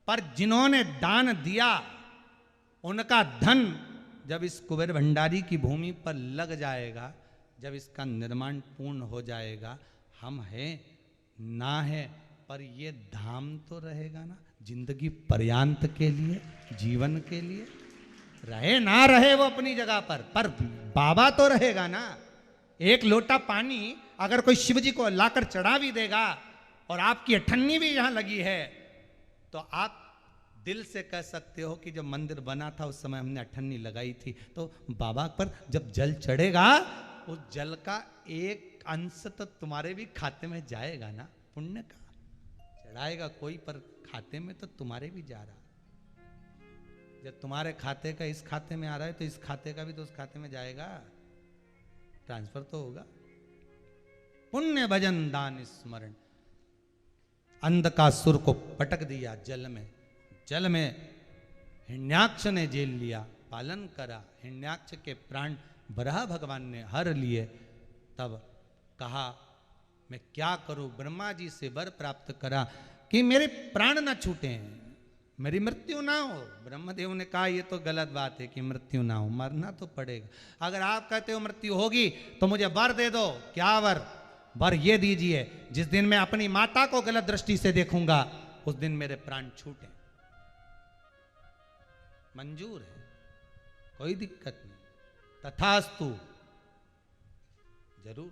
पर जिन्होंने दान दिया उनका धन जब इस कुबेर भंडारी की भूमि पर लग जाएगा, जब इसका निर्माण पूर्ण हो जाएगा, हम हैं ना है, पर ये धाम तो रहेगा ना जिंदगी पर्यांत के लिए, जीवन के लिए। रहे ना रहे वो अपनी जगह पर बाबा तो रहेगा ना। एक लोटा पानी अगर कोई शिव जी को लाकर चढ़ा भी देगा और आपकी अठन्नी भी यहां लगी है, तो आप दिल से कह सकते हो कि जब मंदिर बना था उस समय हमने अठन्नी लगाई थी, तो बाबा पर जब जल चढ़ेगा उस जल का एक अंश तो तुम्हारे भी खाते में जाएगा ना, पुण्य का चढ़ाएगा कोई, पर खाते में तो तुम्हारे भी जा रहा। जब तुम्हारे खाते का इस खाते में आ रहा है तो इस खाते का भी तो उस खाते में जाएगा, ट्रांसफर तो होगा। पुण्य भजन दान स्मरण। अंधकासुर को पटक दिया जल में, जल में हिरण्याक्ष ने जेल लिया, पालन करा, हिरण्याक्ष के प्राण बराह भगवान ने हर लिए। तब कहा मैं क्या करूं, ब्रह्मा जी से वर प्राप्त करा कि मेरे प्राण ना छूटे, मेरी मृत्यु ना हो। ब्रह्मदेव ने कहा ये तो गलत बात है कि मृत्यु ना हो, मरना तो पड़ेगा। अगर आप कहते हो मृत्यु होगी तो मुझे वर दे दो। क्या वर? वर ये दीजिए जिस दिन मैं अपनी माता को गलत दृष्टि से देखूंगा उस दिन मेरे प्राण छूटे। मंजूर है, कोई दिक्कत नहीं, तथास्तु, जरूर।